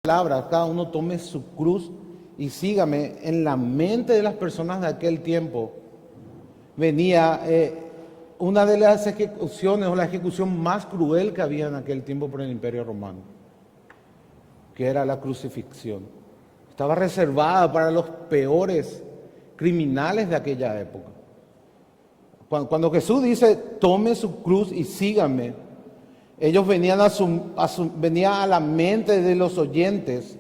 palabras, cada uno tome su cruz y sígame, en la mente de las personas de aquel tiempo venía una de las ejecuciones o la ejecución más cruel que había en aquel tiempo por el Imperio Romano, que era la crucifixión. Estaba reservada para los peores criminales de aquella época. Cuando Jesús dice, tome su cruz y sígame, ellos venían venía a la mente de los oyentes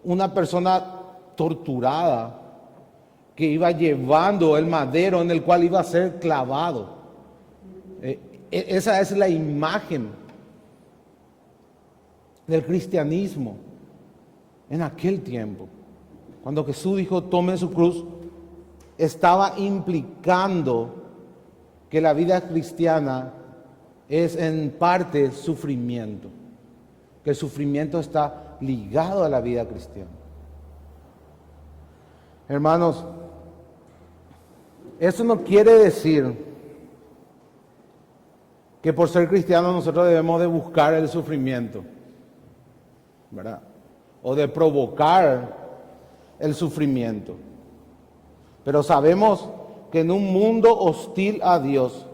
una persona torturada que iba llevando el madero en el cual iba a ser clavado. Esa es la imagen del cristianismo en aquel tiempo. Cuando Jesús dijo, tome su cruz, estaba implicando que la vida cristiana es en parte sufrimiento, que el sufrimiento está ligado a la vida cristiana. Hermanos, eso no quiere decir que por ser cristianos nosotros debemos de buscar el sufrimiento, ¿verdad? O de provocar el sufrimiento. Pero sabemos que en un mundo hostil a Dios,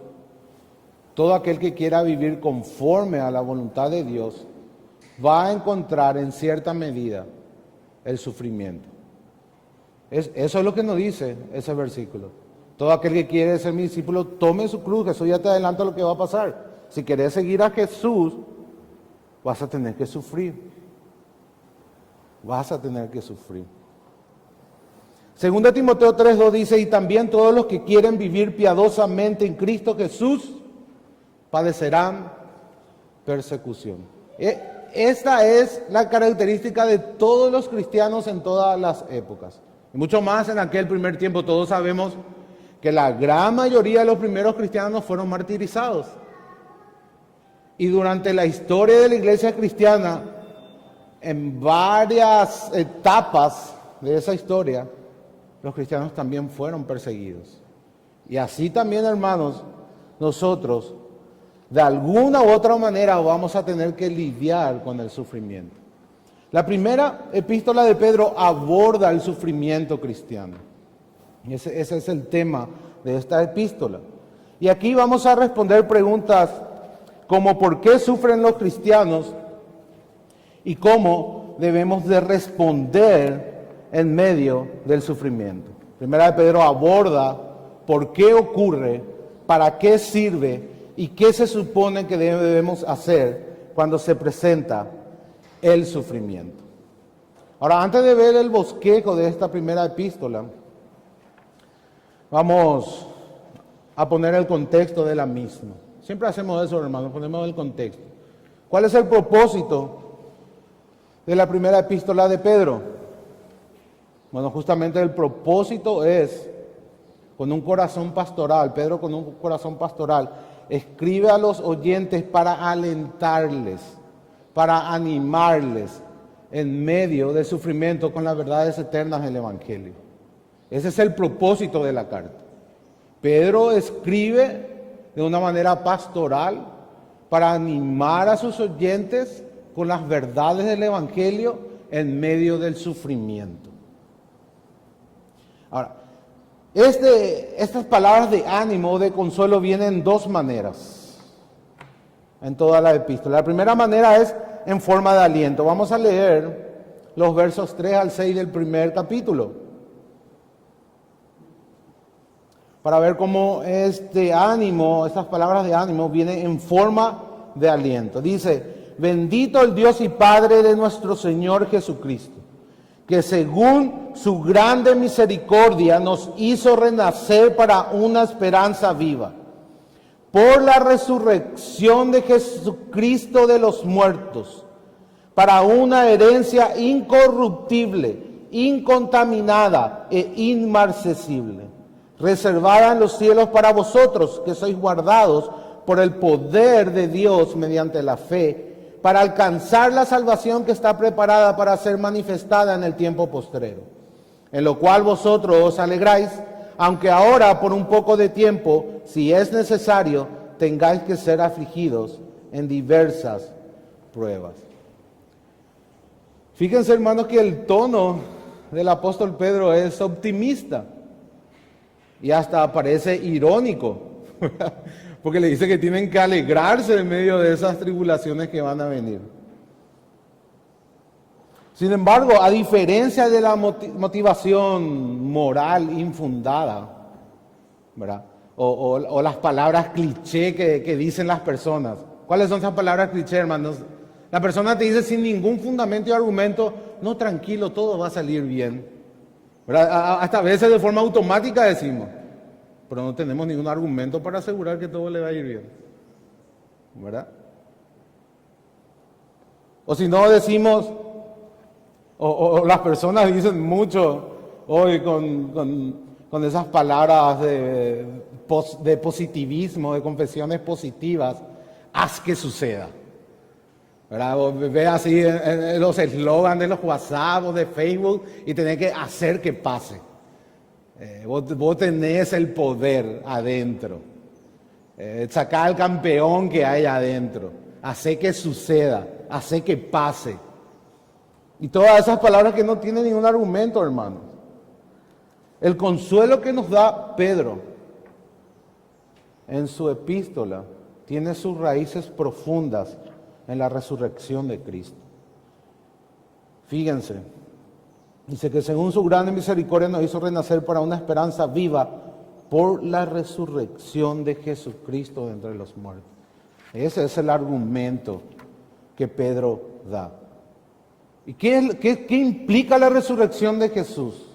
todo aquel que quiera vivir conforme a la voluntad de Dios va a encontrar en cierta medida el sufrimiento. Eso es lo que nos dice ese versículo. Todo aquel que quiere ser mi discípulo, tome su cruz. Jesús ya te adelanta lo que va a pasar. Si quieres seguir a Jesús, vas a tener que sufrir. Vas a tener que sufrir. Segunda Timoteo 3:2 dice, y también todos los que quieren vivir piadosamente en Cristo Jesús padecerán persecución. Esta es la característica de todos los cristianos en todas las épocas. Y mucho más en aquel primer tiempo. Todos sabemos que la gran mayoría de los primeros cristianos fueron martirizados. Y durante la historia de la iglesia cristiana, en varias etapas de esa historia, los cristianos también fueron perseguidos. Y así también, hermanos, nosotros, de alguna u otra manera, vamos a tener que lidiar con el sufrimiento. La primera epístola de Pedro aborda el sufrimiento cristiano. Ese es el tema de esta epístola. Y aquí vamos a responder preguntas como ¿por qué sufren los cristianos? Y cómo debemos de responder en medio del sufrimiento. Primera de Pedro aborda por qué ocurre, para qué sirve y qué se supone que debemos hacer cuando se presenta el sufrimiento. Ahora, antes de ver el bosquejo de esta primera epístola, vamos a poner el contexto de la misma. Siempre hacemos eso, hermanos, ponemos el contexto. ¿Cuál es el propósito de la primera epístola de Pedro? Bueno, justamente el propósito es, con un corazón pastoral, Pedro con un corazón pastoral, escribe a los oyentes para alentarles, para animarles en medio del sufrimiento con las verdades eternas del Evangelio. Ese es el propósito de la carta. Pedro escribe de una manera pastoral para animar a sus oyentes con las verdades del Evangelio en medio del sufrimiento. Ahora, estas palabras de ánimo o de consuelo vienen en dos maneras en toda la epístola. La primera manera es en forma de aliento. Vamos a leer los versos 3 al 6 del primer capítulo para ver cómo este ánimo, estas palabras de ánimo vienen en forma de aliento. Dice, bendito el Dios y Padre de nuestro Señor Jesucristo, que según su grande misericordia nos hizo renacer para una esperanza viva, por la resurrección de Jesucristo de los muertos, para una herencia incorruptible, incontaminada e inmarcesible, reservada en los cielos para vosotros, que sois guardados por el poder de Dios mediante la fe, para alcanzar la salvación que está preparada para ser manifestada en el tiempo postrero, en lo cual vosotros os alegráis, aunque ahora por un poco de tiempo, si es necesario, tengáis que ser afligidos en diversas pruebas. Fíjense, hermanos, que el tono del apóstol Pedro es optimista y hasta parece irónico, porque le dice que tienen que alegrarse en medio de esas tribulaciones que van a venir. Sin embargo, a diferencia de la motivación moral infundada, ¿verdad? O las palabras cliché que dicen las personas. ¿Cuáles son esas palabras cliché, hermanos? La persona te dice sin ningún fundamento y argumento, no, tranquilo, todo va a salir bien. ¿Verdad? Hasta a veces de forma automática decimos, pero no tenemos ningún argumento para asegurar que todo le va a ir bien. ¿Verdad? O si no decimos, o las personas dicen mucho hoy con esas palabras de positivismo, de confesiones positivas, haz que suceda. ¿Verdad? Ve así en los eslogans de los WhatsApp o de Facebook y tenés que hacer que pase. Vos tenés el poder adentro. Sacá al campeón que hay adentro. Hacé que suceda, hacé que pase. Y todas esas palabras que no tienen ningún argumento, hermanos. El consuelo que nos da Pedro en su epístola tiene sus raíces profundas en la resurrección de Cristo. Fíjense, dice que según su grande misericordia nos hizo renacer para una esperanza viva por la resurrección de Jesucristo de entre los muertos. Ese es el argumento que Pedro da. ¿Y qué implica la resurrección de Jesús?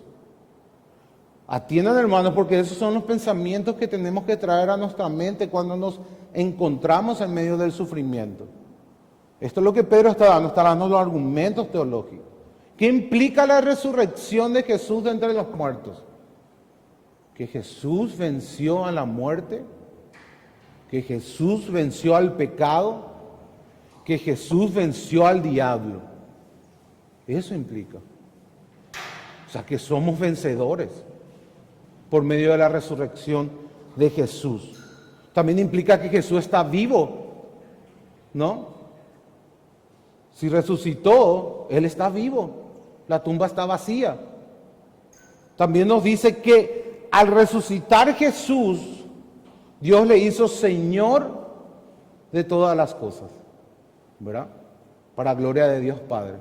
Atiendan, hermanos, porque esos son los pensamientos que tenemos que traer a nuestra mente cuando nos encontramos en medio del sufrimiento. Esto es lo que Pedro está dando los argumentos teológicos. ¿Qué implica la resurrección de Jesús de entre los muertos? Que Jesús venció a la muerte, que Jesús venció al pecado, que Jesús venció al diablo. Eso implica. O sea, que somos vencedores por medio de la resurrección de Jesús. También implica que Jesús está vivo, ¿no? Si resucitó, Él está vivo. La tumba está vacía. También nos dice que al resucitar Jesús, Dios le hizo Señor de todas las cosas, ¿verdad? Para gloria de Dios Padre.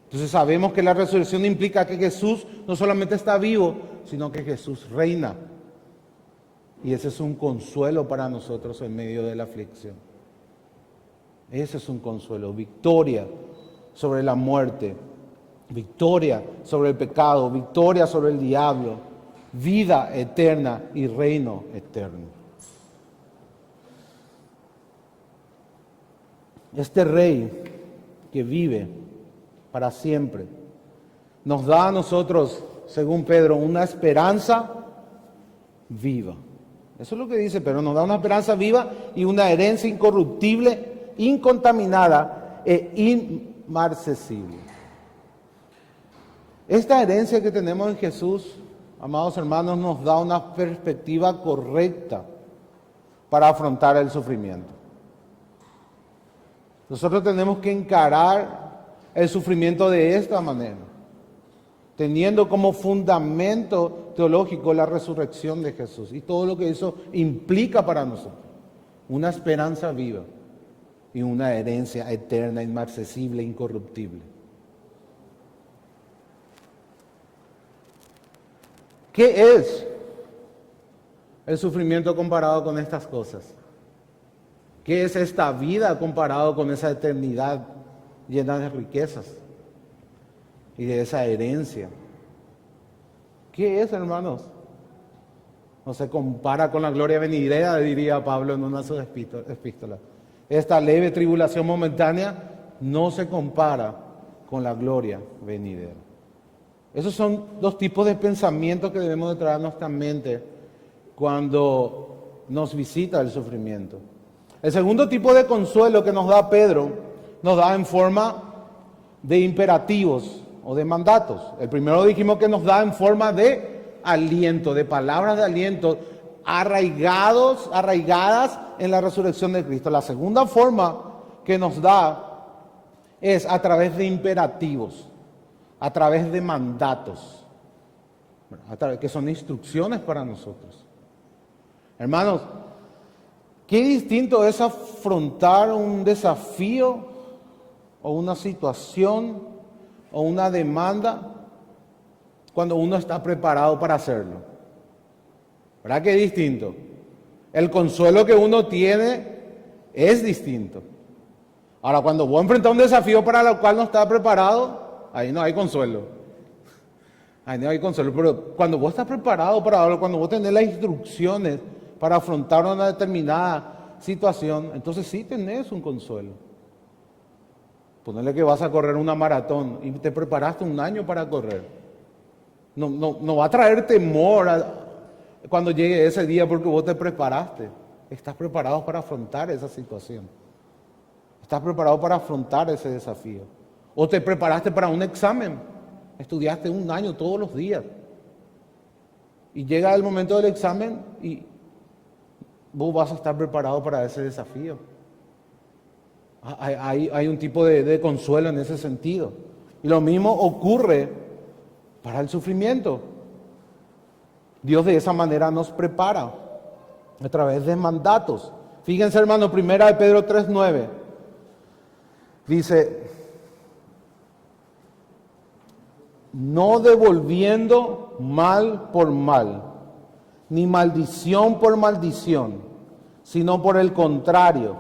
Entonces sabemos que la resurrección implica que Jesús no solamente está vivo, sino que Jesús reina. Y ese es un consuelo para nosotros en medio de la aflicción. Ese es un consuelo, victoria sobre la muerte, victoria sobre el pecado, victoria sobre el diablo, vida eterna y reino eterno. Este Rey que vive para siempre nos da a nosotros, según Pedro, una esperanza viva. Eso es lo que dice Pedro, nos da una esperanza viva y una herencia incorruptible, incontaminada e inmarcesible. Esta herencia que tenemos en Jesús, amados hermanos, nos da una perspectiva correcta para afrontar el sufrimiento. Nosotros tenemos que encarar el sufrimiento de esta manera, teniendo como fundamento teológico la resurrección de Jesús y todo lo que eso implica para nosotros. Una esperanza viva y una herencia eterna, inmarcesible, incorruptible. ¿Qué es el sufrimiento comparado con estas cosas? ¿Qué es esta vida comparado con esa eternidad llena de riquezas y de esa herencia? ¿Qué es, hermanos? No se compara con la gloria venidera, diría Pablo en una de sus epístolas. Esta leve tribulación momentánea no se compara con la gloria venidera. Esos son dos tipos de pensamientos que debemos de traer a nuestra mente cuando nos visita el sufrimiento. El segundo tipo de consuelo que nos da Pedro, nos da en forma de imperativos o de mandatos. El primero dijimos que nos da en forma de aliento, de palabras de aliento, arraigadas en la resurrección de Cristo. La segunda forma que nos da es a través de imperativos, a través de mandatos, que son instrucciones para nosotros. Hermanos, qué distinto es afrontar un desafío o una situación o una demanda cuando uno está preparado para hacerlo. ¿Verdad que es distinto? El consuelo que uno tiene es distinto. Ahora, cuando vos enfrentás un desafío para el cual no estás preparado, ahí no hay consuelo. Ahí no hay consuelo. Pero cuando vos estás preparado para algo, cuando vos tenés las instrucciones para afrontar una determinada situación, entonces sí tenés un consuelo. Ponele que vas a correr una maratón y te preparaste un año para correr. No va a traer temor cuando llegue ese día porque vos te preparaste. Estás preparado para afrontar esa situación. Estás preparado para afrontar ese desafío. O te preparaste para un examen. Estudiaste un año todos los días. Y llega el momento del examen y vos vas a estar preparado para ese desafío. Hay un tipo de consuelo en ese sentido. Y lo mismo ocurre para el sufrimiento. Dios de esa manera nos prepara a través de mandatos. Fíjense, hermano, 1 de Pedro 3:9. Dice, no devolviendo mal por mal, ni maldición por maldición, sino por el contrario,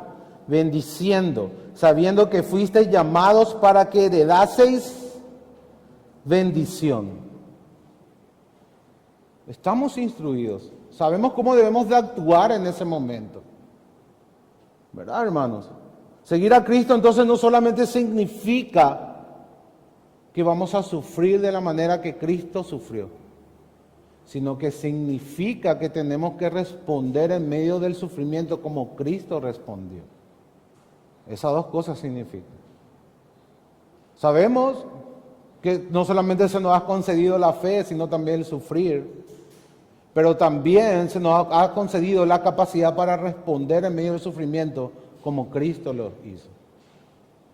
bendiciendo, sabiendo que fuisteis llamados para que heredaseis bendición. Estamos instruidos, sabemos cómo debemos de actuar en ese momento. ¿Verdad, hermanos? Seguir a Cristo entonces no solamente significa que vamos a sufrir de la manera que Cristo sufrió, sino que significa que tenemos que responder en medio del sufrimiento como Cristo respondió. Esas dos cosas significan. Sabemos que no solamente se nos ha concedido la fe, sino también el sufrir, pero también se nos ha concedido la capacidad para responder en medio del sufrimiento como Cristo lo hizo.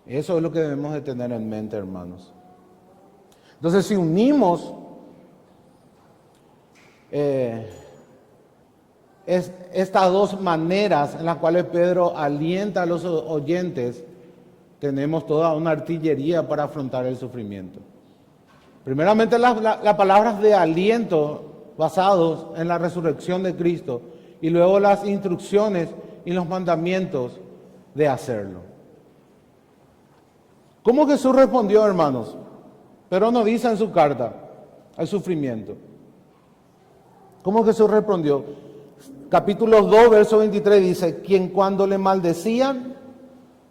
Eso es lo que debemos de tener en mente, hermanos. Entonces, si unimos estas dos maneras en las cuales Pedro alienta a los oyentes, tenemos toda una artillería para afrontar el sufrimiento. Primeramente, las palabras de aliento basados en la resurrección de Cristo, y luego las instrucciones y los mandamientos de hacerlo. ¿Cómo Jesús respondió, hermanos? Pero no dice en su carta al sufrimiento. ¿Cómo Jesús respondió? Capítulo 2, verso 23 dice, quien cuando le maldecían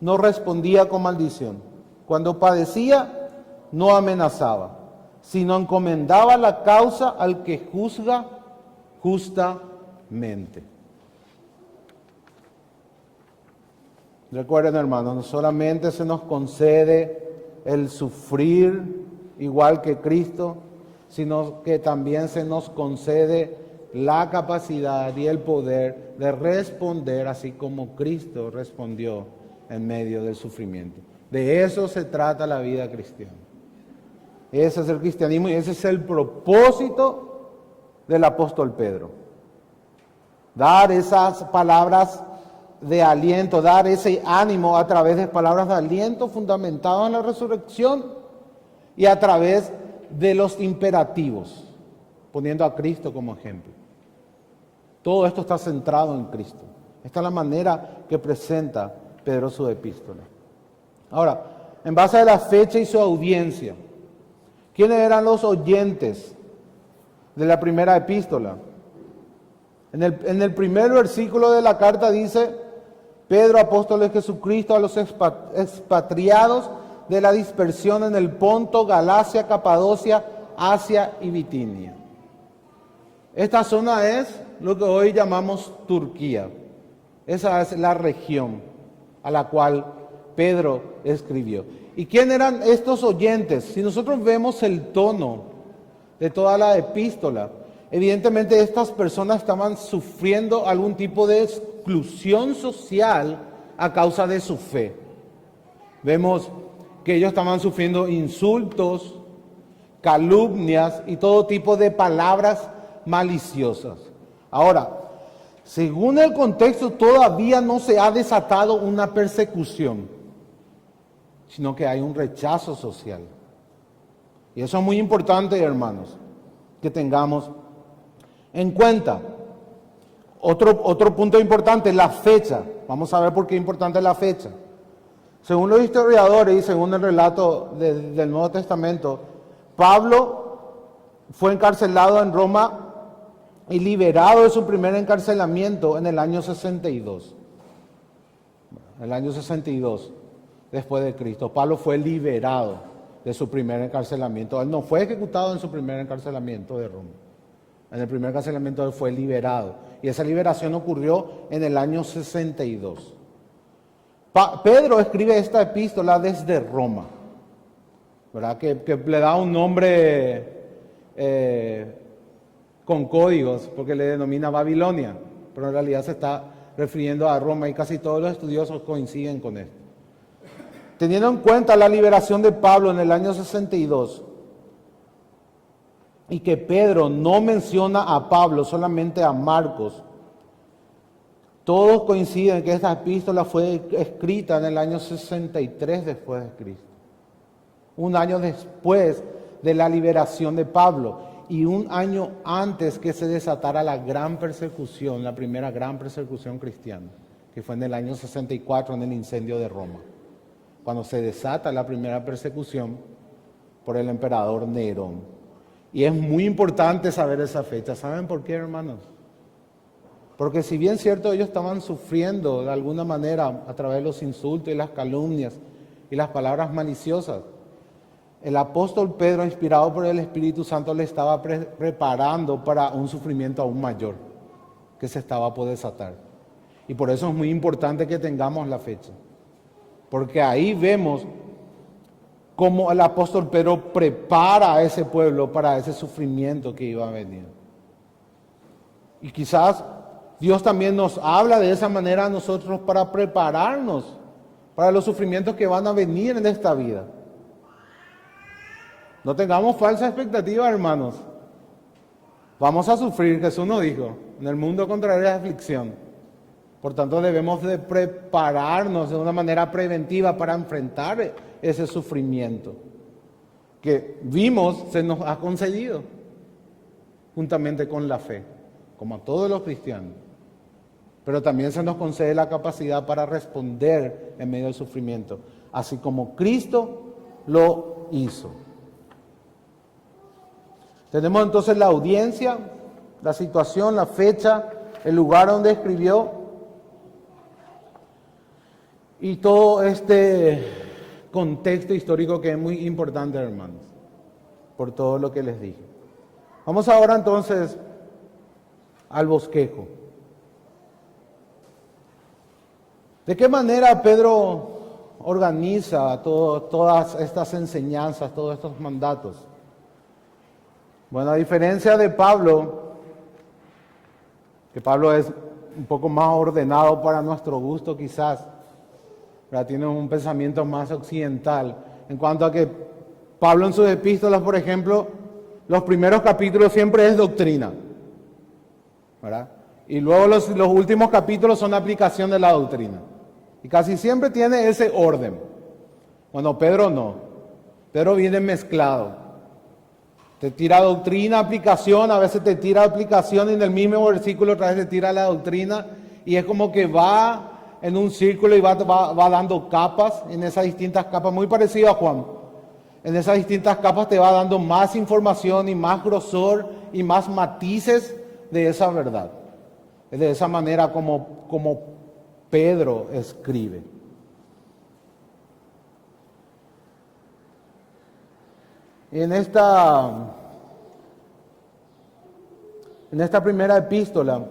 no respondía con maldición. Cuando padecía no amenazaba, sino encomendaba la causa al que juzga justamente. Recuerden, hermanos, no solamente se nos concede el sufrir igual que Cristo, sino que también se nos concede la capacidad y el poder de responder así como Cristo respondió en medio del sufrimiento. De eso se trata la vida cristiana. Ese es el cristianismo y ese es el propósito del apóstol Pedro. Dar esas palabras de aliento, dar ese ánimo a través de palabras de aliento fundamentadas en la resurrección y a través de los imperativos, poniendo a Cristo como ejemplo. Todo esto está centrado en Cristo. Esta es la manera que presenta Pedro su epístola. Ahora, en base a la fecha y su audiencia, ¿quiénes eran los oyentes de la primera epístola? En el primer versículo de la carta dice, Pedro, apóstol de Jesucristo, a los expatriados de la dispersión en el Ponto, Galacia, Capadocia, Asia y Bitinia. Esta zona es lo que hoy llamamos Turquía. Esa es la región a la cual Pedro escribió. ¿Y quién eran estos oyentes? Si nosotros vemos el tono de toda la epístola, evidentemente estas personas estaban sufriendo algún tipo de exclusión social a causa de su fe. Vemos que ellos estaban sufriendo insultos, calumnias y todo tipo de palabras maliciosas. Ahora, según el contexto, todavía no se ha desatado una persecución, sino que hay un rechazo social. Y eso es muy importante, hermanos, que tengamos en cuenta. Otro punto importante, la fecha. Vamos a ver por qué es importante la fecha. Según los historiadores y según el relato del Nuevo Testamento, Pablo fue encarcelado en Roma y liberado de su primer encarcelamiento en el año 62. El año 62 después de Cristo. Pablo fue liberado de su primer encarcelamiento. Él no fue ejecutado en su primer encarcelamiento de Roma. En el primer encarcelamiento él fue liberado. Y esa liberación ocurrió en el año 62. Pedro escribe esta epístola desde Roma, ¿verdad? Que le da un nombre con códigos, porque le denomina Babilonia, pero en realidad se está refiriendo a Roma y casi todos los estudiosos coinciden con esto. Teniendo en cuenta la liberación de Pablo en el año 62 y que Pedro no menciona a Pablo, solamente a Marcos, todos coinciden en que esta epístola fue escrita en el año 63 después de Cristo, un año después de la liberación de Pablo y un año antes que se desatara la gran persecución, la primera gran persecución cristiana, que fue en el año 64 en el incendio de Roma, cuando se desata la primera persecución por el emperador Nerón. Y es muy importante saber esa fecha. ¿Saben por qué, hermanos? Porque si bien cierto, ellos estaban sufriendo de alguna manera a través de los insultos y las calumnias y las palabras maliciosas, el apóstol Pedro, inspirado por el Espíritu Santo, le estaba preparando para un sufrimiento aún mayor que se estaba por desatar. Y por eso es muy importante que tengamos la fecha. Porque ahí vemos cómo el apóstol Pedro prepara a ese pueblo para ese sufrimiento que iba a venir. Y quizás Dios también nos habla de esa manera a nosotros para prepararnos para los sufrimientos que van a venir en esta vida. No tengamos falsa expectativa, hermanos. Vamos a sufrir, Jesús nos dijo, en el mundo contrará aflicción. Por tanto, debemos de prepararnos de una manera preventiva para enfrentar ese sufrimiento que vimos se nos ha concedido juntamente con la fe, como a todos los cristianos. Pero también se nos concede la capacidad para responder en medio del sufrimiento, así como Cristo lo hizo. Tenemos entonces la audiencia, la situación, la fecha, el lugar donde escribió y todo este contexto histórico que es muy importante, hermanos, por todo lo que les dije. Vamos ahora entonces al bosquejo. ¿De qué manera Pedro organiza todas estas enseñanzas, todos estos mandatos? Bueno, a diferencia de Pablo, que Pablo es un poco más ordenado para nuestro gusto quizás, ¿verdad? Tiene un pensamiento más occidental, en cuanto a que Pablo en sus epístolas, por ejemplo, los primeros capítulos siempre es doctrina, ¿verdad? Y luego los últimos capítulos son aplicación de la doctrina. Y casi siempre tiene ese orden. Bueno, Pedro no. Pedro viene mezclado. Te tira doctrina, aplicación, a veces te tira aplicación y en el mismo versículo otra vez te tira la doctrina y es como que va en un círculo y va dando capas, en esas distintas capas, muy parecido a Juan. En esas distintas capas te va dando más información y más grosor y más matices de esa verdad. Es de esa manera como Pedro escribe. En esta primera epístola,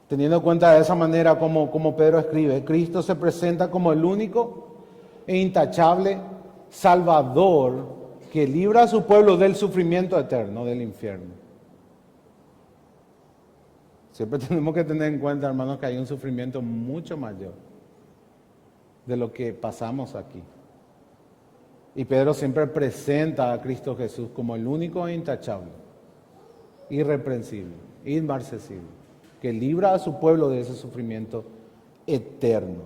teniendo en cuenta de esa manera como Pedro escribe, Cristo se presenta como el único e intachable Salvador que libra a su pueblo del sufrimiento eterno, del infierno. Siempre tenemos que tener en cuenta, hermanos, que hay un sufrimiento mucho mayor de lo que pasamos aquí. Y Pedro siempre presenta a Cristo Jesús como el único e intachable, irreprensible, inmarcesible, que libra a su pueblo de ese sufrimiento eterno.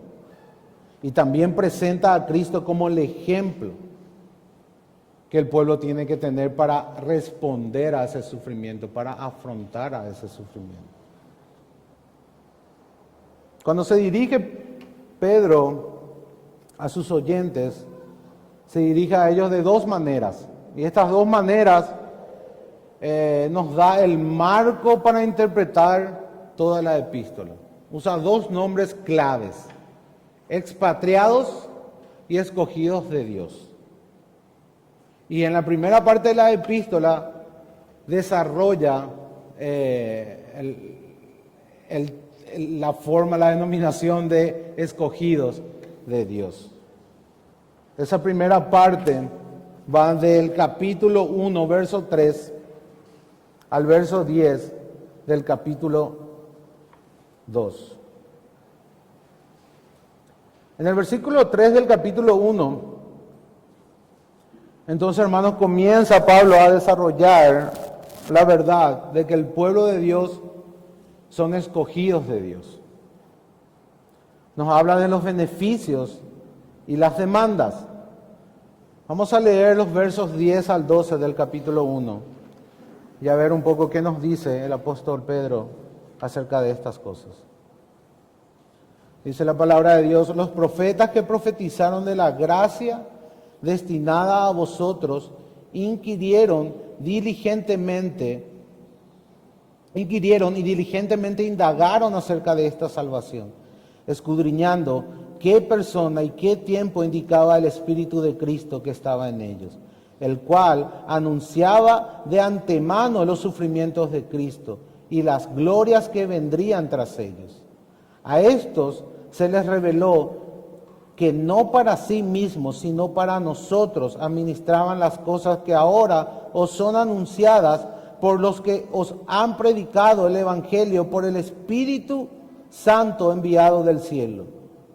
Y también presenta a Cristo como el ejemplo que el pueblo tiene que tener para responder a ese sufrimiento, para afrontar a ese sufrimiento. Cuando se dirige Pedro a sus oyentes, se dirige a ellos de dos maneras. Y estas dos maneras nos da el marco para interpretar toda la epístola. Usa dos nombres claves: expatriados y escogidos de Dios. Y en la primera parte de la epístola desarrolla la denominación de escogidos de Dios. Esa primera parte va del capítulo 1, verso 3, al verso 10 del capítulo 2. En el versículo 3 del capítulo 1, entonces, hermanos, comienza Pablo a desarrollar la verdad de que el pueblo de Dios son escogidos de Dios. Nos habla de los beneficios y las demandas. Vamos a leer los versos 10 al 12 del capítulo 1 y a ver un poco qué nos dice el apóstol Pedro acerca de estas cosas. Dice la palabra de Dios: los profetas que profetizaron de la gracia destinada a vosotros inquirieron y diligentemente indagaron acerca de esta salvación, escudriñando qué persona y qué tiempo indicaba el Espíritu de Cristo que estaba en ellos, el cual anunciaba de antemano los sufrimientos de Cristo y las glorias que vendrían tras ellos. A estos se les reveló que no para sí mismos, sino para nosotros administraban las cosas que ahora os son anunciadas por los que os han predicado el Evangelio por el Espíritu Santo enviado del cielo,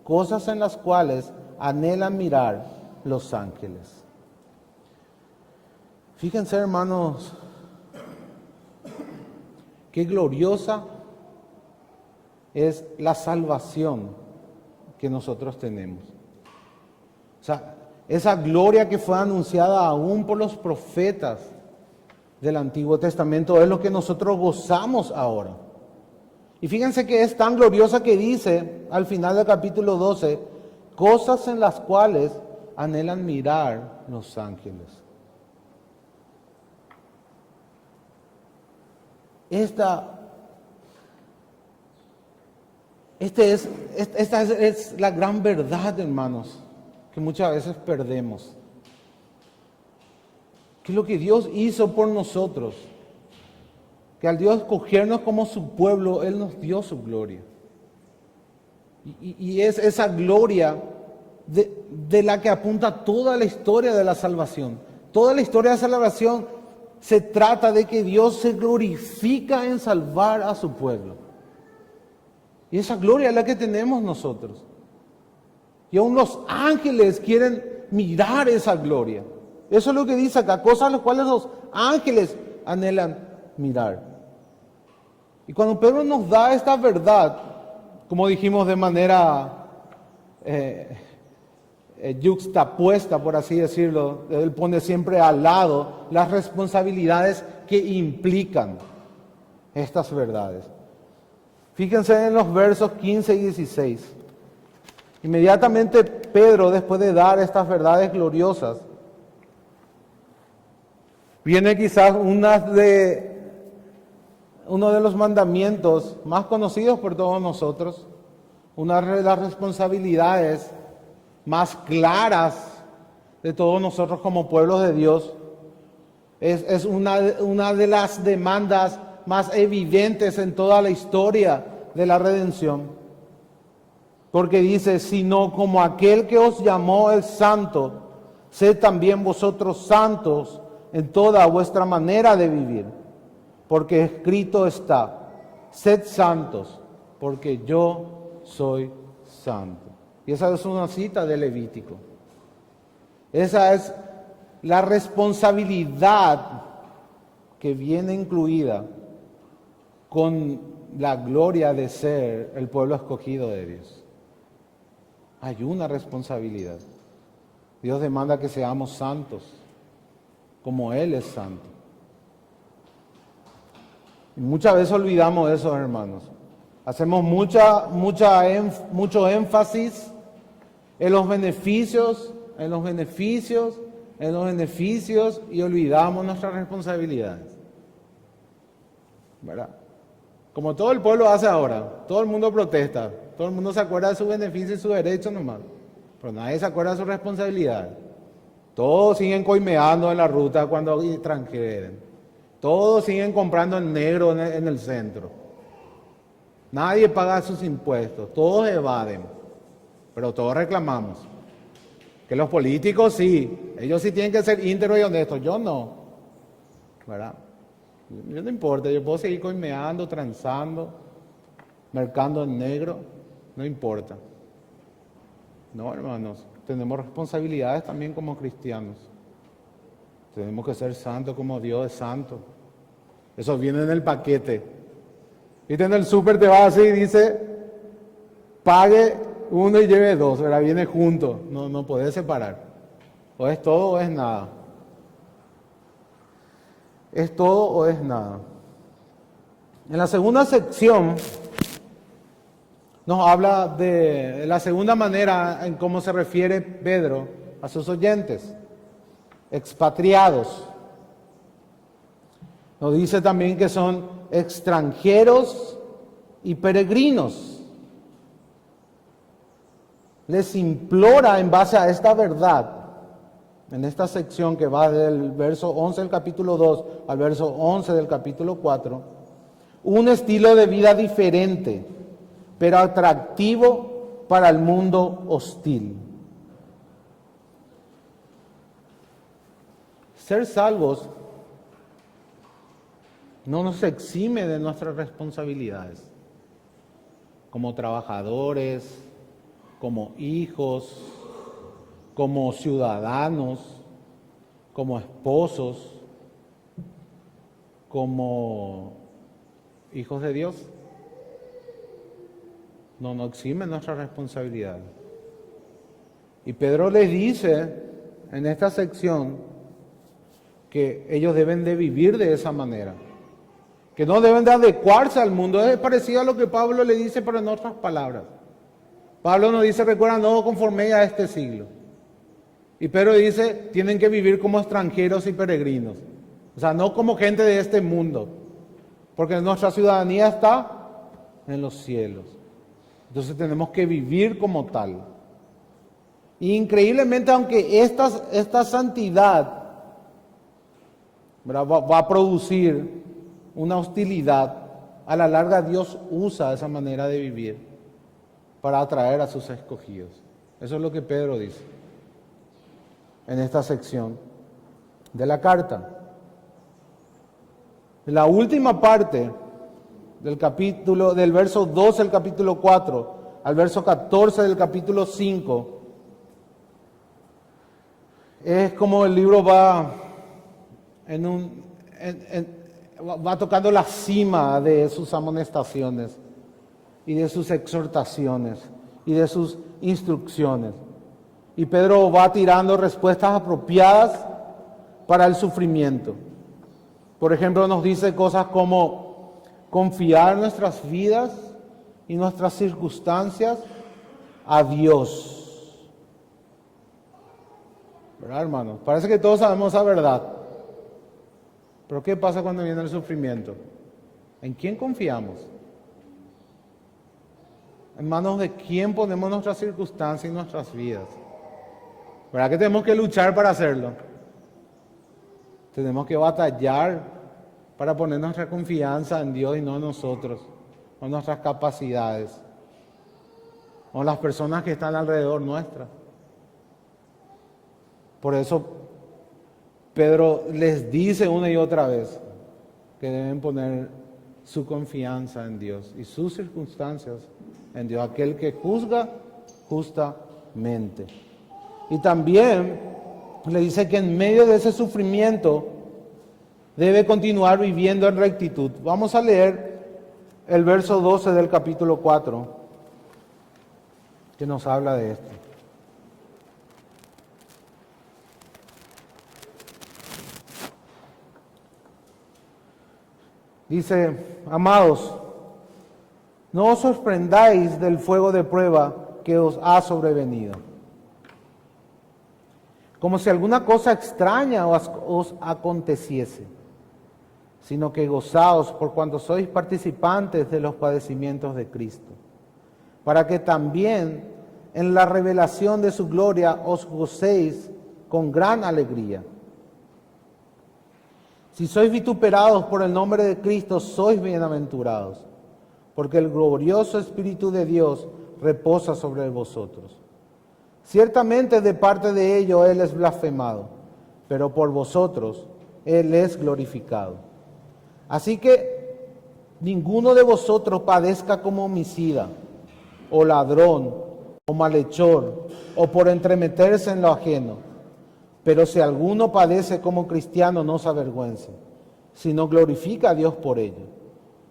cosas en las cuales anhelan mirar los ángeles. Fíjense, hermanos, qué gloriosa es la salvación que nosotros tenemos. O sea, esa gloria que fue anunciada aún por los profetas del Antiguo Testamento es lo que nosotros gozamos ahora. Y fíjense que es tan gloriosa que dice al final del capítulo 12, cosas en las cuales anhelan mirar los ángeles. Esta es la gran verdad, hermanos, que muchas veces perdemos. Que lo que Dios hizo por nosotros, que al Dios escogernos como su pueblo, Él nos dio su gloria. Y es esa gloria de la que apunta toda la historia de la salvación. Toda la historia de la salvación se trata de que Dios se glorifica en salvar a su pueblo. Y esa gloria es la que tenemos nosotros. Y aún los ángeles quieren mirar esa gloria. Eso es lo que dice acá, cosas a las cuales los ángeles anhelan mirar. Y cuando Pedro nos da esta verdad, como dijimos de manera yuxtapuesta, por así decirlo, él pone siempre al lado las responsabilidades que implican estas verdades. Fíjense en los versos 15 y 16. Inmediatamente Pedro, después de dar estas verdades gloriosas, viene quizás uno de los mandamientos más conocidos por todos nosotros, una de las responsabilidades más claras de todos nosotros como pueblos de Dios. Es una de las demandas más evidentes en toda la historia de la redención. Porque dice, sino como aquel que os llamó es santo, sed también vosotros santos en toda vuestra manera de vivir. Porque escrito está, sed santos, porque yo soy santo. Y esa es una cita de Levítico. Esa es la responsabilidad que viene incluida con la gloria de ser el pueblo escogido de Dios. Hay una responsabilidad. Dios demanda que seamos santos, como Él es santo. Y muchas veces olvidamos eso, hermanos. Hacemos mucho énfasis en los beneficios y olvidamos nuestras responsabilidades. ¿Verdad? Como todo el pueblo hace ahora, todo el mundo protesta, todo el mundo se acuerda de sus beneficios y sus derechos nomás, pero nadie se acuerda de sus responsabilidades. Todos siguen coimeando en la ruta cuando transgreden, todos siguen comprando en negro en el centro, nadie paga sus impuestos, todos evaden, pero todos reclamamos. Que los políticos sí, ellos sí tienen que ser íntegros y honestos, yo no, ¿verdad? Yo no importa, yo puedo seguir coimeando, transando, mercando en negro, no importa. No, hermanos, tenemos responsabilidades también como cristianos. Tenemos que ser santos como Dios es santo. Eso viene en el paquete. Viste, en el súper te va así y dice, pague uno y lleve dos, ¿verdad? Viene junto, no podés separar. O es todo o es nada. Es todo o es nada. En la segunda sección nos habla de la segunda manera en cómo se refiere Pedro a sus oyentes, expatriados. Nos dice también que son extranjeros y peregrinos. Les implora en base a esta verdad, en esta sección que va del verso 11 del capítulo 2 al verso 11 del capítulo 4, un estilo de vida diferente, pero atractivo para el mundo hostil. Ser salvos no nos exime de nuestras responsabilidades como trabajadores, como hijos, como ciudadanos, como esposos, como hijos de Dios. No exime nuestra responsabilidad. Y Pedro les dice en esta sección que ellos deben de vivir de esa manera, que no deben de adecuarse al mundo. Es parecido a lo que Pablo le dice, pero en otras palabras. Pablo nos dice, recuerda, no conforméis a este siglo. Y Pedro dice, tienen que vivir como extranjeros y peregrinos. O sea, no como gente de este mundo, porque nuestra ciudadanía está en los cielos. Entonces tenemos que vivir como tal. Y increíblemente, aunque esta santidad, ¿verdad?, va a producir una hostilidad, a la larga Dios usa esa manera de vivir para atraer a sus escogidos. Eso es lo que Pedro dice en esta sección de la carta. En la última parte del capítulo, del verso 12 del capítulo 4 al verso 14 del capítulo 5, es como el libro va va tocando la cima de sus amonestaciones y de sus exhortaciones y de sus instrucciones. Y Pedro va tirando respuestas apropiadas para el sufrimiento. Por ejemplo, nos dice cosas como confiar nuestras vidas y nuestras circunstancias a Dios. ¿Verdad, hermanos? Parece que todos sabemos esa verdad. Pero ¿qué pasa cuando viene el sufrimiento? ¿En quién confiamos? ¿En manos de quién ponemos nuestras circunstancias y nuestras vidas? ¿Verdad que tenemos que luchar para hacerlo? Tenemos que batallar para poner nuestra confianza en Dios y no en nosotros, o en nuestras capacidades, o en las personas que están alrededor nuestra. Por eso Pedro les dice una y otra vez que deben poner su confianza en Dios y sus circunstancias en Dios, aquel que juzga justamente. Y también le dice que en medio de ese sufrimiento debe continuar viviendo en rectitud. Vamos a leer el verso 12 del capítulo 4, que nos habla de esto. Dice: amados, no os sorprendáis del fuego de prueba que os ha sobrevenido, como si alguna cosa extraña os aconteciese, sino que gozaos por cuanto sois participantes de los padecimientos de Cristo, para que también en la revelación de su gloria os gocéis con gran alegría. Si sois vituperados por el nombre de Cristo, sois bienaventurados, porque el glorioso Espíritu de Dios reposa sobre vosotros. Ciertamente de parte de ello Él es blasfemado, pero por vosotros Él es glorificado. Así que ninguno de vosotros padezca como homicida, o ladrón, o malhechor, o por entremeterse en lo ajeno. Pero si alguno padece como cristiano, no se avergüence, sino glorifica a Dios por ello.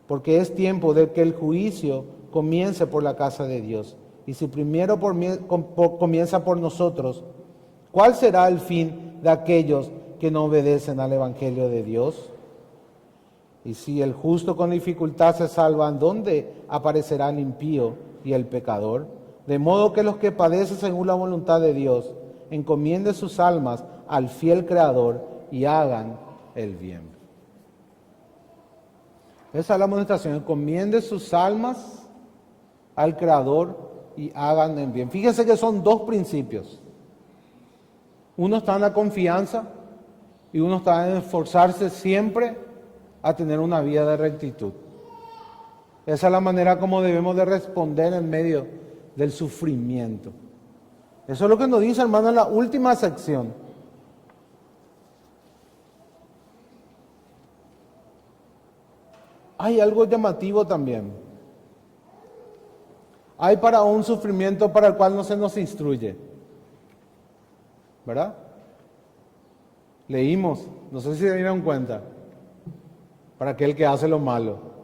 Porque es tiempo de que el juicio comience por la casa de Dios. Y si primero comienza por nosotros, ¿cuál será el fin de aquellos que no obedecen al Evangelio de Dios? Y si el justo con dificultad se salva, ¿dónde aparecerá el impío y el pecador? De modo que los que padecen según la voluntad de Dios encomienden sus almas al fiel Creador y hagan el bien. Esa es la amonestación: encomienden sus almas al Creador y hagan el bien. Fíjense que son dos principios. Uno está en la confianza y uno está en esforzarse siempre a tener una vida de rectitud. Esa es la manera como debemos de responder en medio del sufrimiento. Eso es lo que nos dice, hermano, en la última sección. Hay algo llamativo también. Hay para un sufrimiento para el cual no se nos instruye, ¿verdad? Leímos, no sé si se dieron cuenta, para aquel que hace lo malo.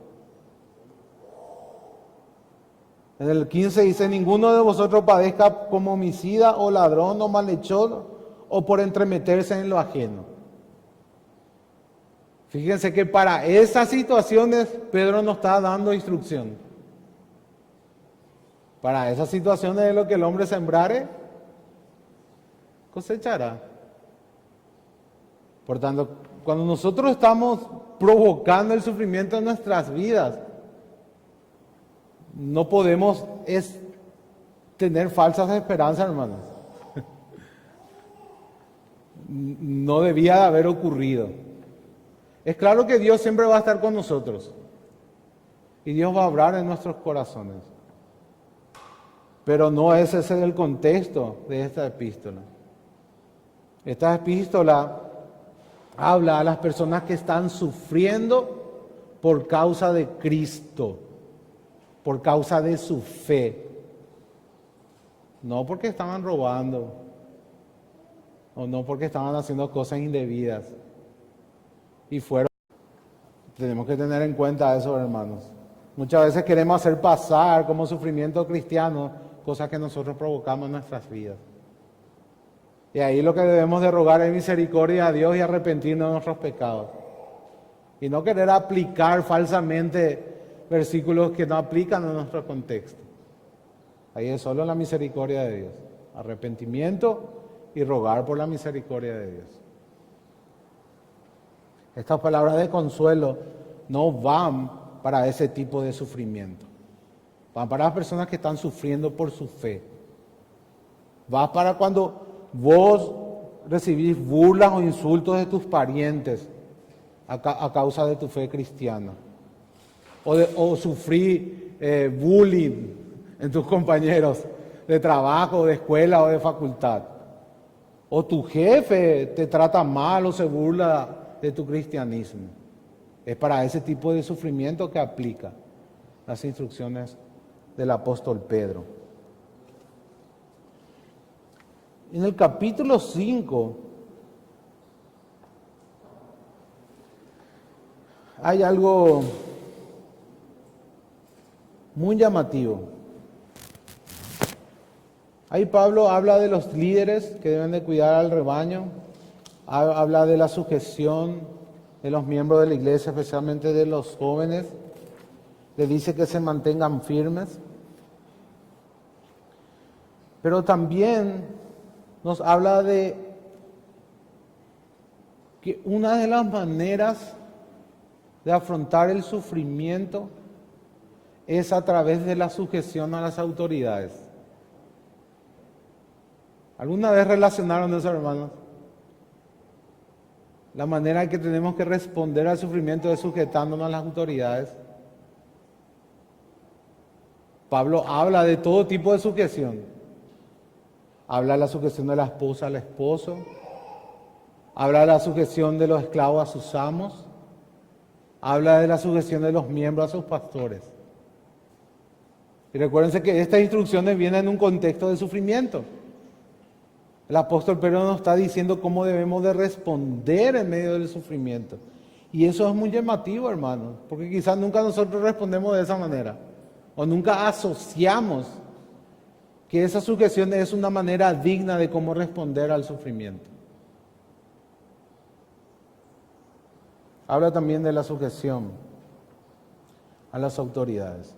En el 15 dice: ninguno de vosotros padezca como homicida o ladrón o malhechor o por entremeterse en lo ajeno. Fíjense que para esas situaciones Pedro nos está dando instrucción. Para esas situaciones de lo que el hombre sembrare, cosechará. Por tanto, cuando nosotros estamos provocando el sufrimiento en nuestras vidas, no podemos tener falsas esperanzas, hermanos. No debía de haber ocurrido. Es claro que Dios siempre va a estar con nosotros y Dios va a obrar en nuestros corazones. Pero no ese es el contexto de esta epístola. Esta epístola habla a las personas que están sufriendo por causa de Cristo, por causa de su fe. No porque estaban robando, o no porque estaban haciendo cosas indebidas. Y fueron. Tenemos que tener en cuenta eso, hermanos. Muchas veces queremos hacer pasar como sufrimiento cristiano cosas que nosotros provocamos en nuestras vidas. Y ahí lo que debemos de rogar es misericordia a Dios y arrepentirnos de nuestros pecados. Y no querer aplicar falsamente versículos que no aplican a nuestro contexto. Ahí es solo la misericordia de Dios. Arrepentimiento y rogar por la misericordia de Dios. Estas palabras de consuelo no van para ese tipo de sufrimiento. Van para las personas que están sufriendo por su fe. Va para cuando vos recibís burlas o insultos de tus parientes a causa de tu fe cristiana. O sufrí bullying en tus compañeros de trabajo, de escuela o de facultad. O tu jefe te trata mal o se burla de tu cristianismo. Es para ese tipo de sufrimiento que aplica las instrucciones del apóstol Pedro. En el capítulo 5 Hay algo muy llamativo. Ahí Pablo habla de los líderes que deben de cuidar al rebaño, habla de la sujeción de los miembros de la iglesia, especialmente de los jóvenes, le dice que se mantengan firmes, pero también nos habla de que una de las maneras de afrontar el sufrimiento es a través de la sujeción a las autoridades. ¿Alguna vez relacionaron eso, hermanos? La manera en que tenemos que responder al sufrimiento es sujetándonos a las autoridades. Pablo habla de todo tipo de sujeción. Habla de la sujeción de la esposa al esposo. Habla de la sujeción de los esclavos a sus amos. Habla de la sujeción de los miembros a sus pastores. Y recuérdense que estas instrucciones vienen en un contexto de sufrimiento. El apóstol Pedro nos está diciendo cómo debemos de responder en medio del sufrimiento. Y eso es muy llamativo, hermanos, porque quizás nunca nosotros respondemos de esa manera. O nunca asociamos que esa sujeción es una manera digna de cómo responder al sufrimiento. Habla también de la sujeción a las autoridades.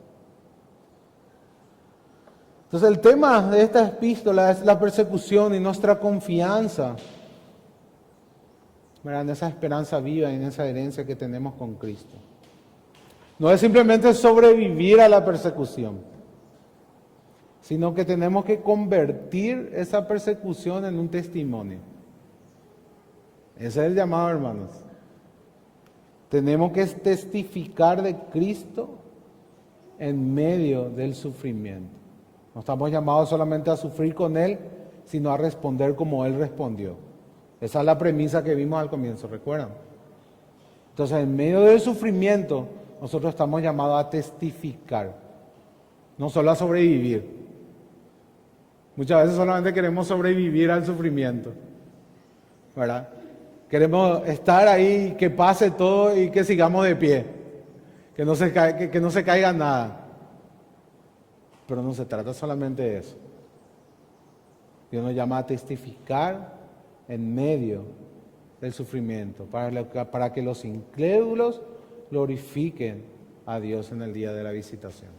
Entonces el tema de esta epístola es la persecución y nuestra confianza, ¿verdad?, en esa esperanza viva y en esa herencia que tenemos con Cristo. No es simplemente sobrevivir a la persecución, sino que tenemos que convertir esa persecución en un testimonio. Ese es el llamado, hermanos. Tenemos que testificar de Cristo en medio del sufrimiento. No estamos llamados solamente a sufrir con Él, sino a responder como Él respondió. Esa es la premisa que vimos al comienzo, ¿recuerdan? Entonces, en medio del sufrimiento, nosotros estamos llamados a testificar, no solo a sobrevivir. Muchas veces solamente queremos sobrevivir al sufrimiento, ¿verdad? Queremos estar ahí, que pase todo y que sigamos de pie, que no se caiga nada. Pero no se trata solamente de eso. Dios nos llama a testificar en medio del sufrimiento, para que los incrédulos glorifiquen a Dios en el día de la visitación.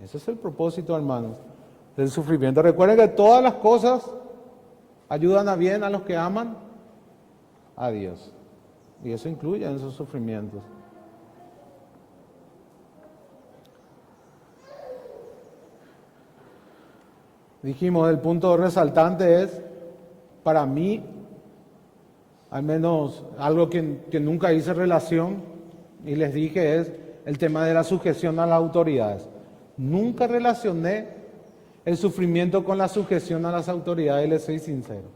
Ese es el propósito, hermanos, del sufrimiento. Recuerden que todas las cosas ayudan a bien a los que aman a Dios. Y eso incluye en esos sufrimientos. Dijimos, el punto resaltante es, para mí, al menos algo que nunca hice relación, y les dije, es el tema de la sujeción a las autoridades. Nunca relacioné el sufrimiento con la sujeción a las autoridades, les soy sincero.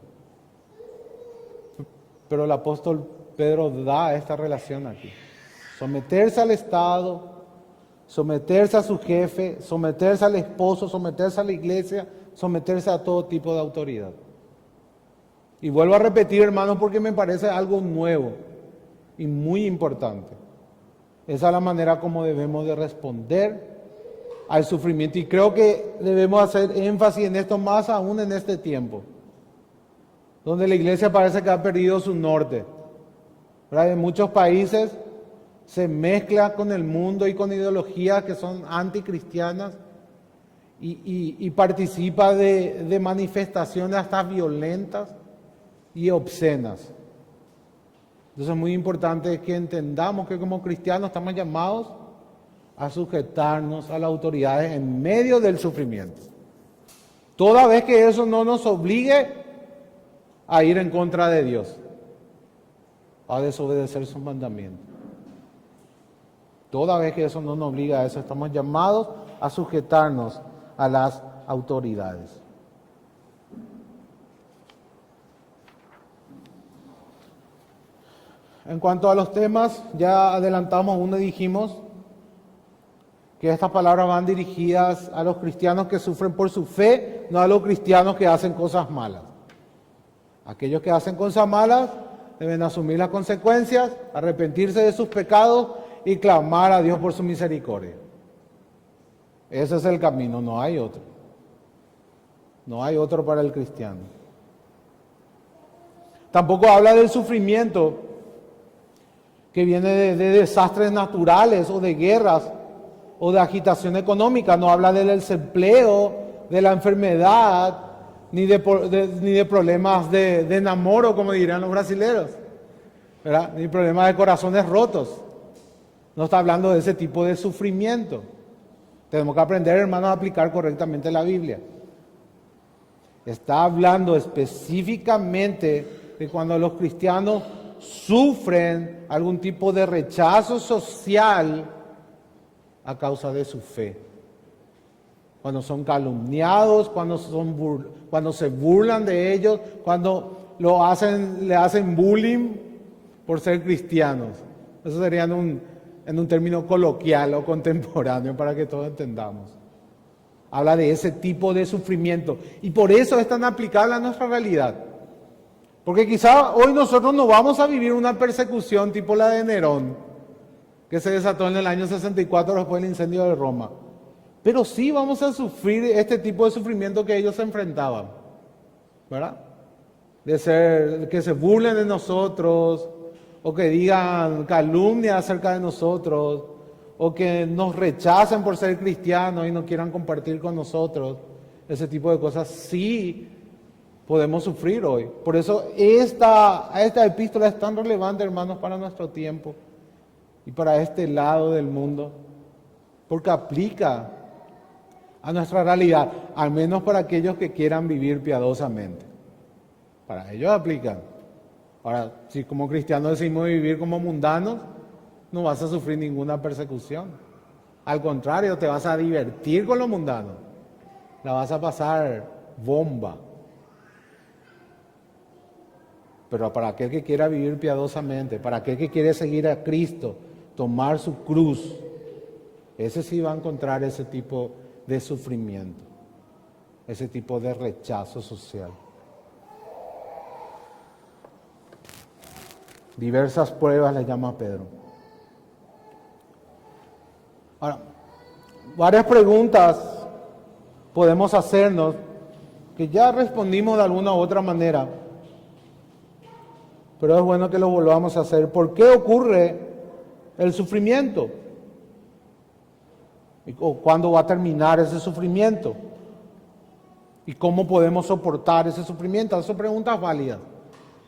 Pero el apóstol Pedro da esta relación aquí. Someterse al Estado, someterse a su jefe, someterse al esposo, someterse a la iglesia, someterse a todo tipo de autoridad. Y vuelvo a repetir, hermanos, porque me parece algo nuevo y muy importante. Esa es la manera como debemos de responder al sufrimiento. Y creo que debemos hacer énfasis en esto más aún en este tiempo, donde la iglesia parece que ha perdido su norte, ¿verdad? En muchos países se mezcla con el mundo y con ideologías que son anticristianas y participa de manifestaciones hasta violentas y obscenas. Entonces es muy importante que entendamos que como cristianos estamos llamados a sujetarnos a las autoridades en medio del sufrimiento. Toda vez que eso no nos obligue a ir en contra de Dios, a desobedecer sus mandamientos. Toda vez que eso no nos obliga a eso, estamos llamados a sujetarnos a las autoridades. En cuanto a los temas, ya adelantamos uno y dijimos que estas palabras van dirigidas a los cristianos que sufren por su fe, no a los cristianos que hacen cosas malas. Aquellos que hacen cosas malas deben asumir las consecuencias, arrepentirse de sus pecados y clamar a Dios por su misericordia. Ese es el camino, no hay otro. No hay otro para el cristiano. Tampoco habla del sufrimiento que viene de desastres naturales o de guerras o de agitación económica. No habla del desempleo, de la enfermedad, ni de problemas de enamoro, como dirían los brasileños, ¿verdad? Ni problemas de corazones rotos. No está hablando de ese tipo de sufrimiento. Tenemos que aprender, hermanos, a aplicar correctamente la Biblia. Está hablando específicamente de cuando los cristianos sufren algún tipo de rechazo social a causa de su fe. Cuando son calumniados, cuando se burlan de ellos, cuando le hacen bullying por ser cristianos. Eso sería en un término coloquial o contemporáneo para que todos entendamos. Habla de ese tipo de sufrimiento y por eso es tan aplicable a nuestra realidad. Porque quizá hoy nosotros no vamos a vivir una persecución tipo la de Nerón, que se desató en el año 64 después del incendio de Roma. Pero sí vamos a sufrir este tipo de sufrimiento que ellos se enfrentaban, ¿verdad? Que se burlen de nosotros, o que digan calumnias acerca de nosotros, o que nos rechacen por ser cristianos y no quieran compartir con nosotros. Ese tipo de cosas sí podemos sufrir hoy. Por eso esta epístola es tan relevante, hermanos, para nuestro tiempo y para este lado del mundo, porque aplica a nuestra realidad, al menos para aquellos que quieran vivir piadosamente. Para ellos aplican. Ahora, si como cristianos decidimos vivir como mundanos, no vas a sufrir ninguna persecución. Al contrario, te vas a divertir con lo mundano. La vas a pasar bomba. Pero para aquel que quiera vivir piadosamente, para aquel que quiere seguir a Cristo, tomar su cruz, ese sí va a encontrar ese tipo de sufrimiento, ese tipo de rechazo social. Diversas pruebas le llama Pedro. Ahora, varias preguntas podemos hacernos que ya respondimos de alguna u otra manera, pero es bueno que lo volvamos a hacer. ¿Por qué ocurre el sufrimiento? ¿O cuándo va a terminar ese sufrimiento? ¿Y cómo podemos soportar ese sufrimiento? Son preguntas válidas,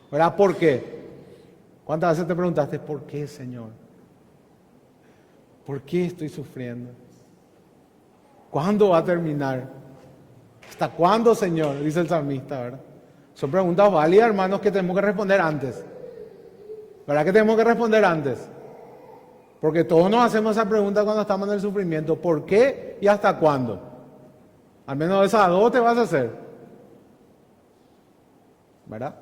¿verdad? ¿Por qué? ¿Cuántas veces te preguntaste, ¿por qué, Señor? ¿Por qué estoy sufriendo? ¿Cuándo va a terminar? ¿Hasta cuándo, Señor? Dice el salmista, ¿verdad? Son preguntas válidas, hermanos, que tenemos que responder antes. ¿Verdad que tenemos que responder antes? Porque todos nos hacemos esa pregunta cuando estamos en el sufrimiento. ¿Por qué y hasta cuándo? Al menos esas dos te vas a hacer. ¿Verdad?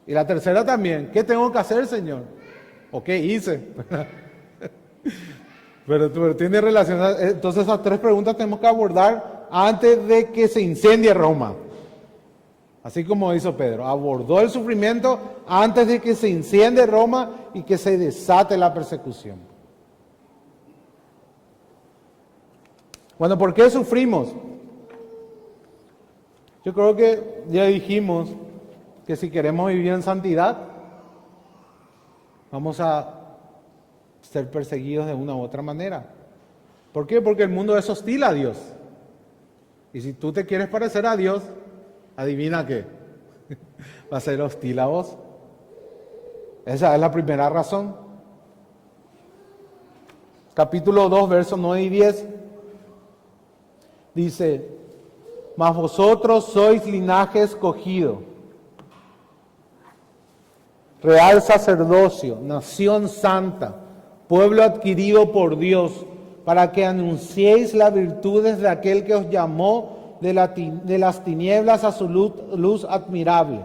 Y la tercera también. ¿Qué tengo que hacer, Señor? ¿O qué hice? Pero tiene relación. Entonces esas tres preguntas tenemos que abordar antes de que se incendie Roma. Así como hizo Pedro. Abordó el sufrimiento antes de que se incendie Roma y que se desate la persecución. Bueno, ¿por qué sufrimos? Yo creo que ya dijimos que si queremos vivir en santidad, vamos a ser perseguidos de una u otra manera. ¿Por qué? Porque el mundo es hostil a Dios. Y si tú te quieres parecer a Dios, adivina qué, va a ser hostil a vos. Esa es la primera razón. Capítulo 2, versos 9 y 10, dice: mas vosotros sois linaje escogido, real sacerdocio, nación santa, pueblo adquirido por Dios, para que anunciéis las virtudes de aquel que os llamó de las tinieblas a su luz admirable.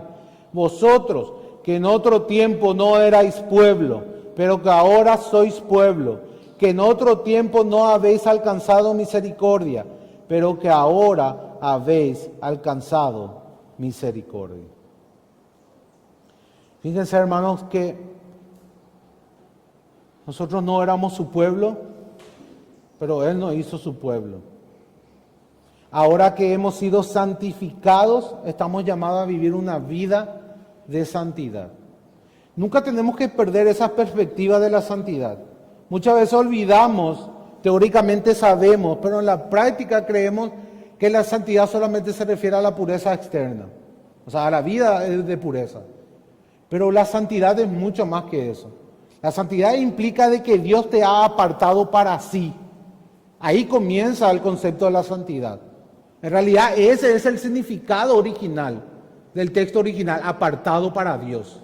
Vosotros, que en otro tiempo no erais pueblo, pero que ahora sois pueblo, que en otro tiempo no habéis alcanzado misericordia, pero que ahora habéis alcanzado misericordia. Fíjense, hermanos, que nosotros no éramos su pueblo, pero Él nos hizo su pueblo. Ahora que hemos sido santificados, estamos llamados a vivir una vida de santidad. Nunca tenemos que perder esa perspectiva de la santidad. Muchas veces olvidamos, teóricamente sabemos, pero en la práctica creemos que la santidad solamente se refiere a la pureza externa, o sea, a la vida de pureza. Pero la santidad es mucho más que eso. La santidad implica de que Dios te ha apartado para sí. Ahí comienza el concepto de la santidad. En realidad ese es el significado original del texto original, apartado para Dios.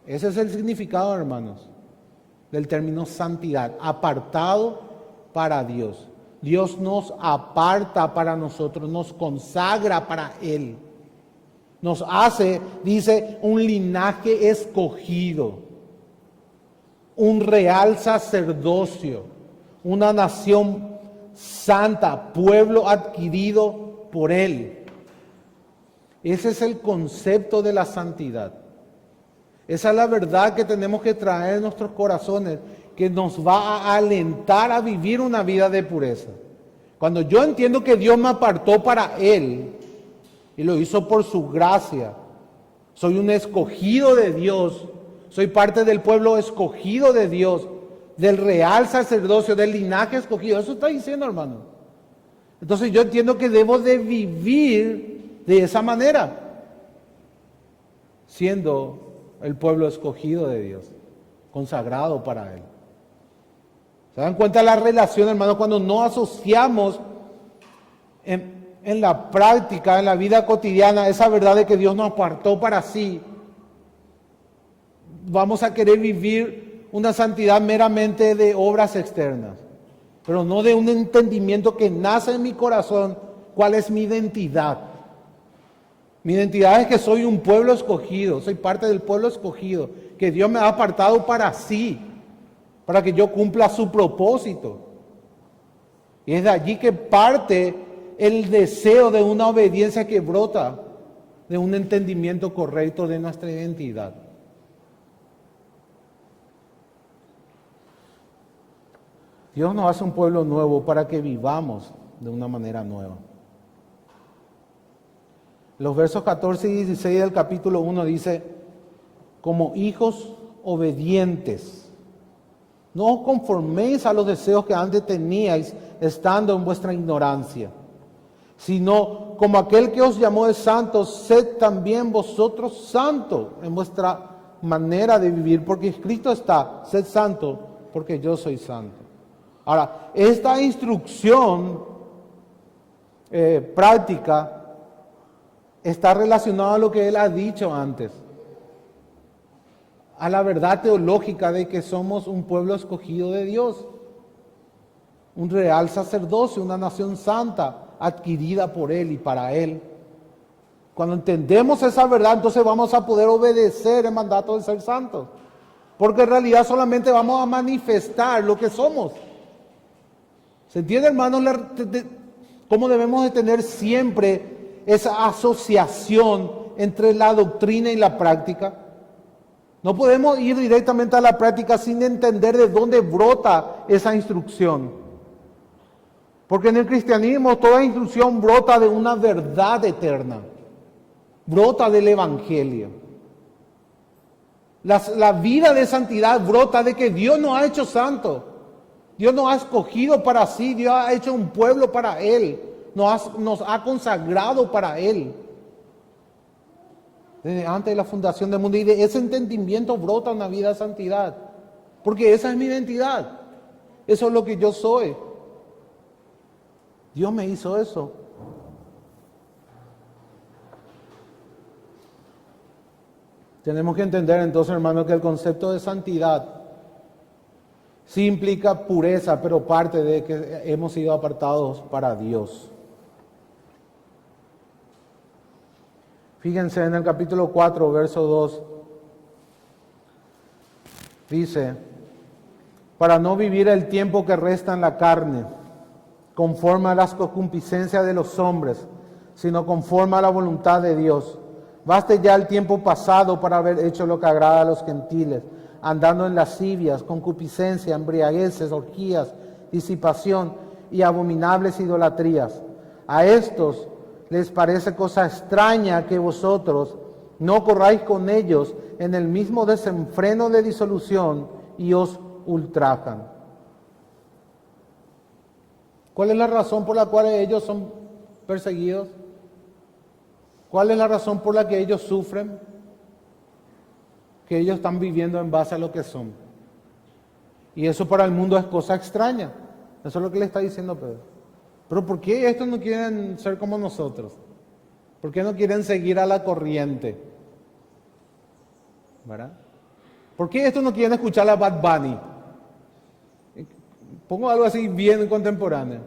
Ese es el significado, hermanos, del término santidad, apartado para Dios. Dios nos aparta para nosotros, nos consagra para Él. Nos hace, dice, un linaje escogido, un real sacerdocio, una nación santa, pueblo adquirido por Él. Ese es el concepto de la santidad. Esa es la verdad que tenemos que traer en nuestros corazones, que nos va a alentar a vivir una vida de pureza. Cuando yo entiendo que Dios me apartó para Él, y lo hizo por su gracia, soy un escogido de Dios, soy parte del pueblo escogido de Dios, del real sacerdocio, del linaje escogido. Eso está diciendo, hermano. Entonces yo entiendo que debo de vivir de esa manera, siendo el pueblo escogido de Dios, consagrado para Él. ¿Se dan cuenta la relación, hermano? Cuando no asociamos en la práctica, en la vida cotidiana, esa verdad de que Dios nos apartó para sí, vamos a querer vivir una santidad meramente de obras externas, pero no de un entendimiento que nace en mi corazón. ¿Cuál es mi identidad? Mi identidad es que soy un pueblo escogido, soy parte del pueblo escogido, que Dios me ha apartado para sí, para que yo cumpla su propósito. Y es de allí que parte el deseo de una obediencia que brota de un entendimiento correcto de nuestra identidad. Dios nos hace un pueblo nuevo para que vivamos de una manera nueva. Los versos 14 y 16 del capítulo 1 dice: como hijos obedientes, no os conforméis a los deseos que antes teníais estando en vuestra ignorancia, sino como aquel que os llamó de santos, sed también vosotros santos en vuestra manera de vivir, porque escrito está: sed santo porque yo soy santo. Ahora, esta instrucción práctica está relacionada a lo que él ha dicho antes, a la verdad teológica de que somos un pueblo escogido de Dios, un real sacerdocio, una nación santa, adquirida por Él y para Él. Cuando entendemos esa verdad, entonces vamos a poder obedecer el mandato de ser santos, porque en realidad solamente vamos a manifestar lo que somos. ¿Se entiende, hermanos, cómo debemos de tener siempre esa asociación entre la doctrina y la práctica? No podemos ir directamente a la práctica sin entender de dónde brota esa instrucción. Porque en el cristianismo toda instrucción brota de una verdad eterna, brota del Evangelio. La vida de santidad brota de que Dios nos ha hecho santos. Dios nos ha escogido para sí, Dios ha hecho un pueblo para Él, nos ha consagrado para Él. Desde antes de la fundación del mundo, y de ese entendimiento brota una vida de santidad, porque esa es mi identidad, eso es lo que yo soy. Dios me hizo eso. Tenemos que entender entonces, hermanos, que el concepto de santidad sí implica pureza, pero parte de que hemos sido apartados para Dios. Fíjense en el capítulo 4, verso 2. Dice: para no vivir el tiempo que resta en la carne, conforme a las concupiscencias de los hombres, sino conforme a la voluntad de Dios. Baste ya el tiempo pasado para haber hecho lo que agrada a los gentiles, andando en lascivias, concupiscencia, embriagueces, orgías, disipación y abominables idolatrías. A estos les parece cosa extraña que vosotros no corráis con ellos en el mismo desenfreno de disolución y os ultrajan. ¿Cuál es la razón por la cual ellos son perseguidos? ¿Cuál es la razón por la que ellos sufren? Que ellos están viviendo en base a lo que son. Y eso para el mundo es cosa extraña. Eso es lo que le está diciendo Pedro. Pero ¿por qué estos no quieren ser como nosotros? ¿Por qué no quieren seguir a la corriente? ¿Verdad? ¿Por qué estos no quieren escuchar a Bad Bunny? Pongo algo así bien contemporáneo.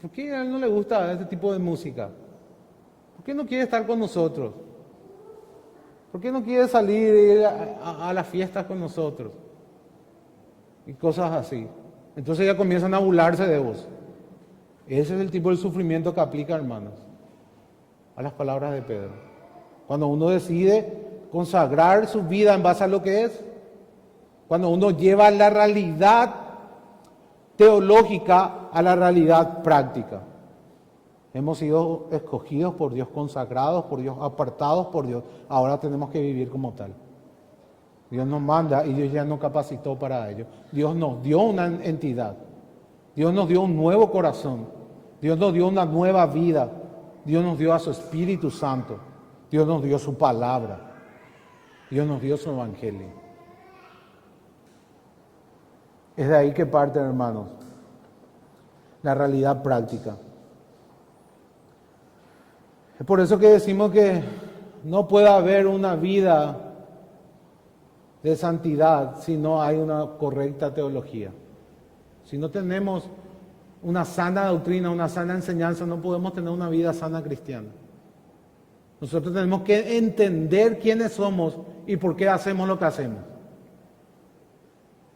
¿Por qué a él no le gusta este tipo de música? ¿Por qué no quiere estar con nosotros? ¿Por qué no quiere salir e ir a las fiestas con nosotros? Y cosas así. Entonces ya comienzan a burlarse de vos. Ese es el tipo de sufrimiento que aplica, hermanos, a las palabras de Pedro. Cuando uno decide consagrar su vida en base a lo que es, cuando uno lleva la realidad teológica a la realidad práctica. Hemos sido escogidos por Dios, consagrados por Dios, apartados por Dios. Ahora tenemos que vivir como tal. Dios nos manda y Dios ya nos capacitó para ello. Dios nos dio una entidad. Dios nos dio un nuevo corazón. Dios nos dio una nueva vida. Dios nos dio a su Espíritu Santo. Dios nos dio su palabra. Dios nos dio su evangelio. Es de ahí que parte, hermanos, la realidad práctica. Es por eso que decimos que no puede haber una vida de santidad si no hay una correcta teología. Si no tenemos una sana doctrina, una sana enseñanza, no podemos tener una vida sana cristiana. Nosotros tenemos que entender quiénes somos y por qué hacemos lo que hacemos.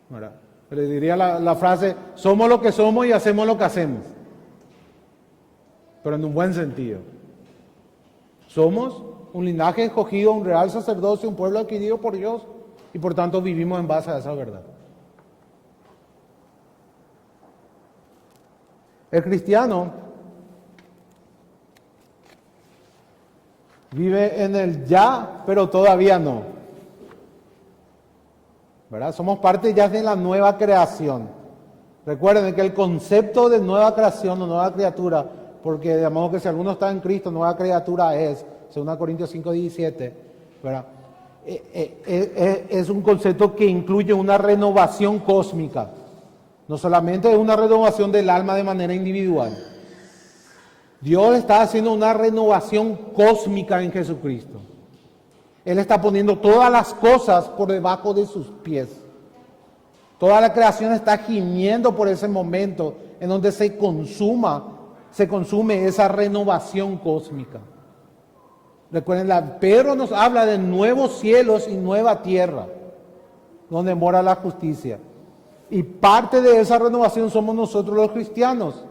¿Verdad? Le diría la frase, somos lo que somos y hacemos lo que hacemos. Pero en un buen sentido. Somos un linaje escogido, un real sacerdocio, un pueblo adquirido por Dios y por tanto vivimos en base a esa verdad. El cristiano vive en el ya, pero todavía no. ¿Verdad? Somos parte ya de la nueva creación. Recuerden que el concepto de nueva creación o nueva criatura, porque de modo que si alguno está en Cristo, nueva criatura es, según Corintios 5:17, ¿verdad? Es un concepto que incluye una renovación cósmica. No solamente es una renovación del alma de manera individual. Dios está haciendo una renovación cósmica en Jesucristo. Él está poniendo todas las cosas por debajo de sus pies. Toda la creación está gimiendo por ese momento en donde se consume esa renovación cósmica. Recuerden, Pedro nos habla de nuevos cielos y nueva tierra, donde mora la justicia. Y parte de esa renovación somos nosotros los cristianos.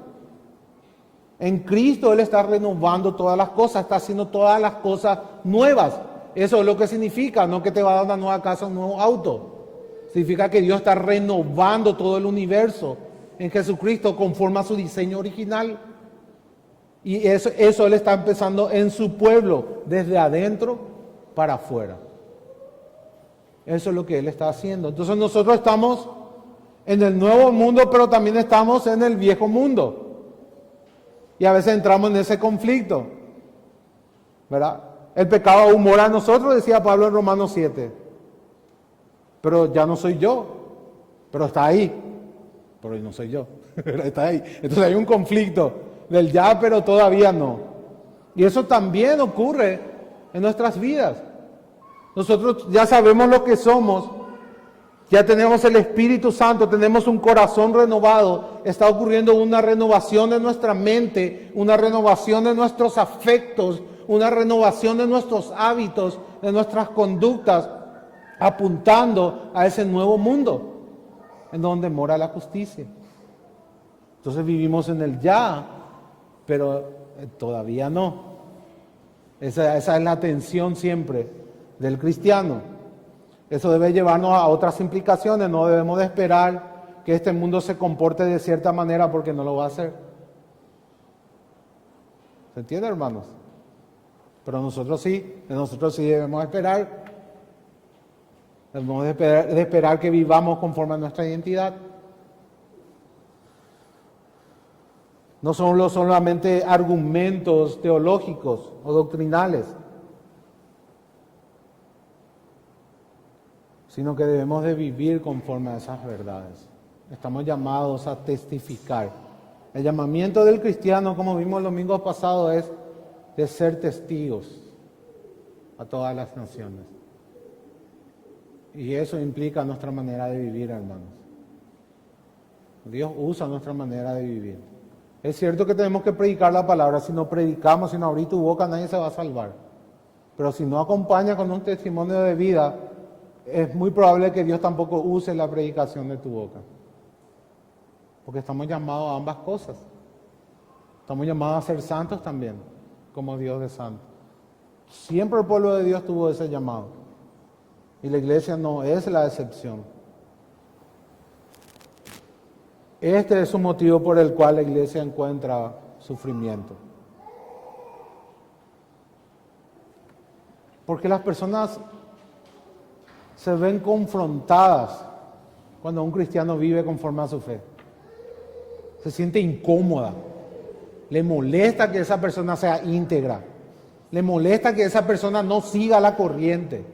En Cristo Él está renovando todas las cosas, está haciendo todas las cosas nuevas. Eso es lo que significa, no que te va a dar una nueva casa, un nuevo auto. Significa que Dios está renovando todo el universo en Jesucristo conforme a su diseño original. Y eso Él está empezando en su pueblo, desde adentro para afuera. Eso es lo que Él está haciendo. Entonces nosotros estamos en el nuevo mundo, pero también estamos en el viejo mundo. Y a veces entramos en ese conflicto, ¿verdad? El pecado aún mora en nosotros, decía Pablo en Romanos 7. Pero ya no soy yo, pero está ahí. Pero no soy yo, está ahí. Entonces hay un conflicto del ya, pero todavía no. Y eso también ocurre en nuestras vidas. Nosotros ya sabemos lo que somos, ya tenemos el Espíritu Santo, tenemos un corazón renovado, está ocurriendo una renovación de nuestra mente, una renovación de nuestros afectos, una renovación de nuestros hábitos, de nuestras conductas, apuntando a ese nuevo mundo en donde mora la justicia. Entonces vivimos en el ya, pero todavía no. Esa es la atención siempre del cristiano. Eso debe llevarnos a otras implicaciones. No debemos de esperar que este mundo se comporte de cierta manera porque no lo va a hacer. ¿Se entiende, hermanos? Pero nosotros sí debemos esperar. Debemos de esperar que vivamos conforme a nuestra identidad. No son solamente argumentos teológicos o doctrinales, sino que debemos de vivir conforme a esas verdades. Estamos llamados a testificar. El llamamiento del cristiano, como vimos el domingo pasado, es de ser testigos a todas las naciones. Y eso implica nuestra manera de vivir, hermanos. Dios usa nuestra manera de vivir. Es cierto que tenemos que predicar la palabra. Si no predicamos, si no abrís tu boca, nadie se va a salvar. Pero si no acompaña con un testimonio de vida, es muy probable que Dios tampoco use la predicación de tu boca. Porque estamos llamados a ambas cosas. Estamos llamados a ser santos también, como Dios es santo. Siempre el pueblo de Dios tuvo ese llamado. Y la iglesia no es la excepción. Este es un motivo por el cual la iglesia encuentra sufrimiento. Porque las personas se ven confrontadas cuando un cristiano vive conforme a su fe. Se siente incómoda. Le molesta que esa persona sea íntegra. Le molesta que esa persona no siga la corriente.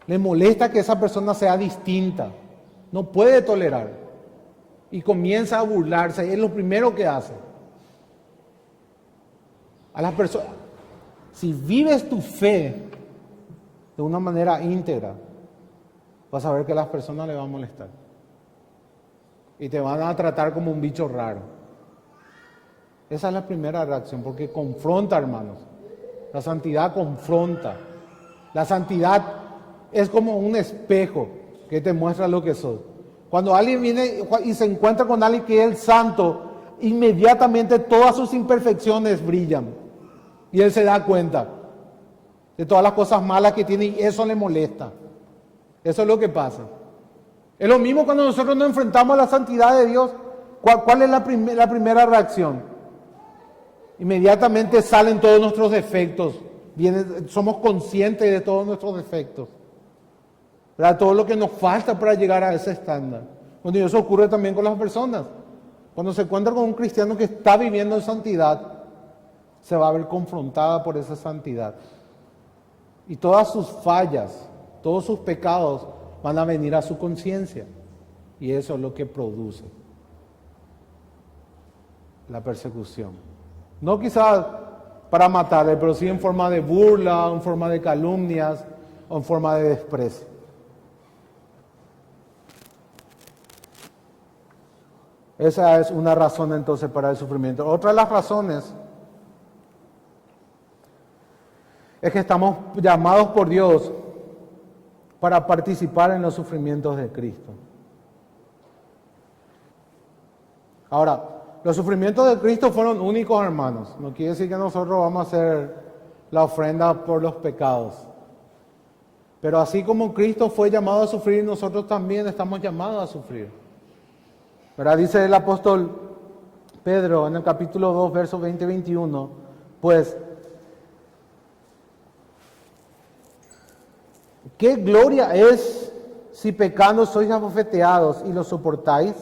Le molesta que esa persona sea distinta. No puede tolerar. Y comienza a burlarse. Es lo primero que hace. A las personas. Si vives tu fe de una manera íntegra, vas a ver que a las personas le va a molestar. Y te van a tratar como un bicho raro. Esa es la primera reacción, porque confronta, hermanos. La santidad confronta. La santidad es como un espejo que te muestra lo que sos. Cuando alguien viene y se encuentra con alguien que es el santo, inmediatamente todas sus imperfecciones brillan. Y él se da cuenta de todas las cosas malas que tiene y eso le molesta. Eso es lo que pasa. Es lo mismo cuando nosotros nos enfrentamos a la santidad de Dios. ¿Cuál es la primera reacción? Inmediatamente salen todos nuestros defectos. Somos conscientes de todos nuestros defectos. ¿Verdad? Todo lo que nos falta para llegar a ese estándar. Bueno, y eso ocurre también con las personas. Cuando se encuentra con un cristiano que está viviendo en santidad, se va a ver confrontada por esa santidad. Y todas sus fallas, todos sus pecados van a venir a su conciencia. Y eso es lo que produce la persecución. No quizás para matarle, pero sí en forma de burla, en forma de calumnias o en forma de desprecio. Esa es una razón entonces para el sufrimiento. Otra de las razones es que estamos llamados por Dios para participar en los sufrimientos de Cristo. Ahora, los sufrimientos de Cristo fueron únicos, hermanos. No quiere decir que nosotros vamos a hacer la ofrenda por los pecados. Pero así como Cristo fue llamado a sufrir, nosotros también estamos llamados a sufrir. ¿Verdad? Dice el apóstol Pedro en el capítulo 2, versos 20 y 21, pues, ¿qué gloria es si pecando sois abofeteados y lo soportáis?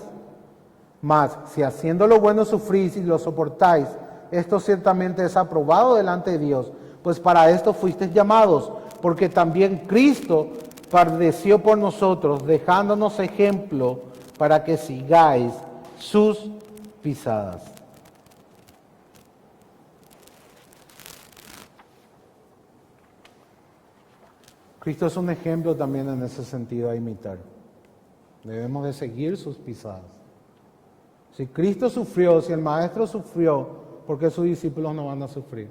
Mas, si haciendo lo bueno sufrís y lo soportáis, esto ciertamente es aprobado delante de Dios, pues para esto fuisteis llamados, porque también Cristo padeció por nosotros, dejándonos ejemplo para que sigáis sus pisadas. Cristo es un ejemplo también en ese sentido a imitar. Debemos de seguir sus pisadas. Si Cristo sufrió, si el Maestro sufrió, ¿por qué sus discípulos no van a sufrir?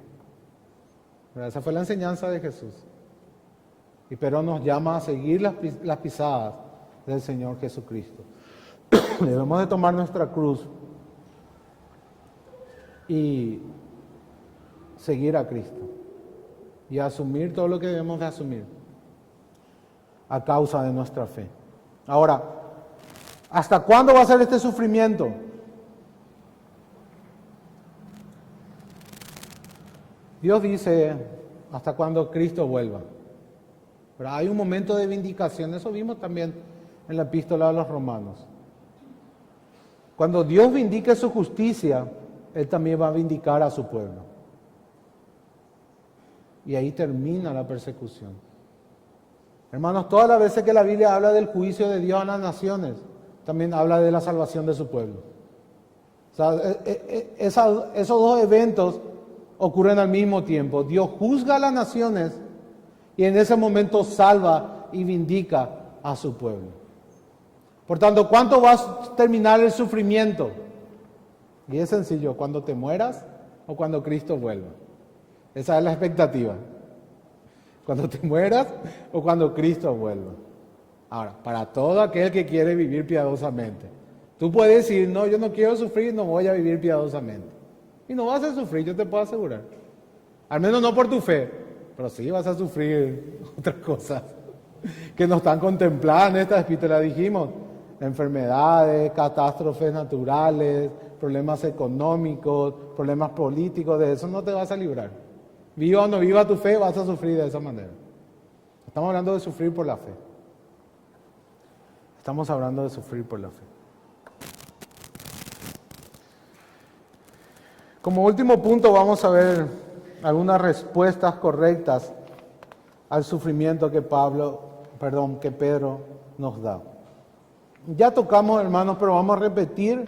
¿Verdad? Esa fue la enseñanza de Jesús. Y pero nos llama a seguir las pisadas del Señor Jesucristo. Debemos de tomar nuestra cruz y seguir a Cristo. y asumir todo lo que debemos de asumir a causa de nuestra fe. Ahora, ¿hasta cuándo va a ser este sufrimiento? Dios dice, hasta cuando Cristo vuelva. Pero hay un momento de vindicación, eso vimos también en la epístola a los Romanos. Cuando Dios vindique su justicia, Él también va a vindicar a su pueblo. Y ahí termina la persecución. Hermanos, todas las veces que la Biblia habla del juicio de Dios a las naciones, también habla de la salvación de su pueblo. O sea, esos dos eventos ocurren al mismo tiempo. Dios juzga a las naciones y en ese momento salva y vindica a su pueblo. Por tanto, ¿cuánto va a terminar el sufrimiento? Y es sencillo, cuando te mueras o cuando Cristo vuelva. Esa es la expectativa. Cuando te mueras o cuando Cristo vuelva. Ahora, para todo aquel que quiere vivir piadosamente, tú puedes decir, no, yo no quiero sufrir, no voy a vivir piadosamente. Y no vas a sufrir, yo te puedo asegurar. Al menos no por tu fe, pero sí vas a sufrir otras cosas que no están contempladas en esta epístola, dijimos. Enfermedades, catástrofes naturales, problemas económicos, problemas políticos, de eso no te vas a librar. Viva o no viva tu fe, vas a sufrir de esa manera. Estamos hablando de sufrir por la fe. Estamos hablando de sufrir por la fe. Como último punto vamos a ver algunas respuestas correctas al sufrimiento que Pedro nos da. Ya tocamos, hermanos, pero vamos a repetir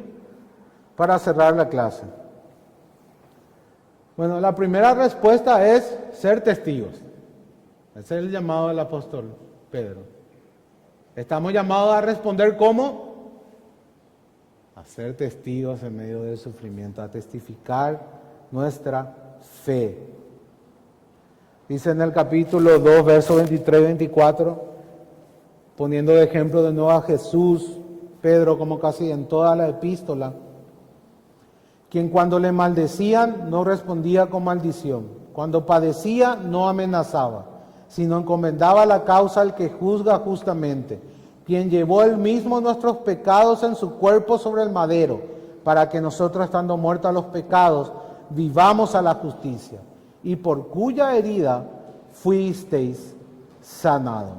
para cerrar la clase. Bueno, la primera respuesta es ser testigos. Ese es el llamado del apóstol Pedro. Estamos llamados a responder ¿cómo? A ser testigos en medio del sufrimiento, a testificar nuestra fe. Dice en el capítulo 2, versos 23 y 24, poniendo de ejemplo de nuevo a Jesús, Pedro, como casi en toda la epístola, quien cuando le maldecían no respondía con maldición, cuando padecía no amenazaba, sino encomendaba la causa al que juzga justamente, quien llevó él mismo nuestros pecados en su cuerpo sobre el madero, para que nosotros, estando muertos a los pecados, vivamos a la justicia, y por cuya herida fuisteis sanados.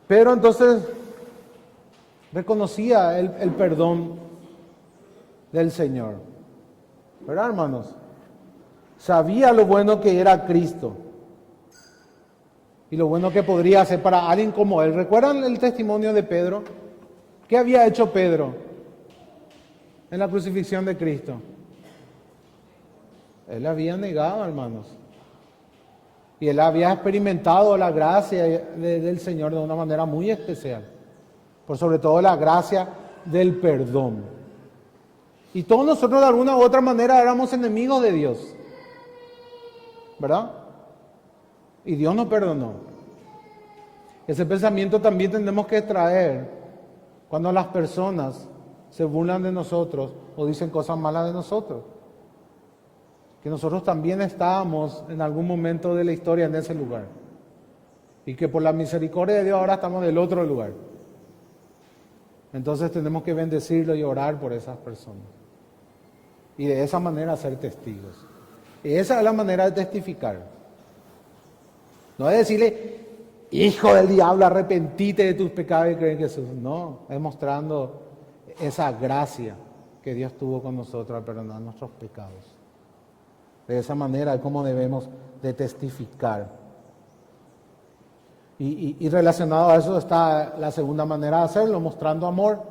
Pero entonces reconocía el perdón del Señor. ¿Verdad, hermanos? Sabía lo bueno que era Cristo y lo bueno que podría hacer para alguien como él. ¿Recuerdan el testimonio de Pedro? ¿Qué había hecho Pedro en la crucifixión de Cristo? Él había negado, hermanos. Y él había experimentado la gracia del Señor de una manera muy especial. Por sobre todo la gracia del perdón. Y todos nosotros de alguna u otra manera éramos enemigos de Dios. ¿Verdad? Y Dios nos perdonó. Ese pensamiento también tenemos que traer cuando las personas se burlan de nosotros o dicen cosas malas de nosotros. Que nosotros también estábamos en algún momento de la historia en ese lugar. Y que por la misericordia de Dios ahora estamos del otro lugar. Entonces tenemos que bendecirlo y orar por esas personas. Y de esa manera ser testigos. Y esa es la manera de testificar. No es decirle, hijo del diablo, arrepentite de tus pecados y cree en Jesús. No, es mostrando esa gracia que Dios tuvo con nosotros al perdonar nuestros pecados. De esa manera es como debemos de testificar. Y relacionado a eso está la segunda manera de hacerlo, mostrando amor.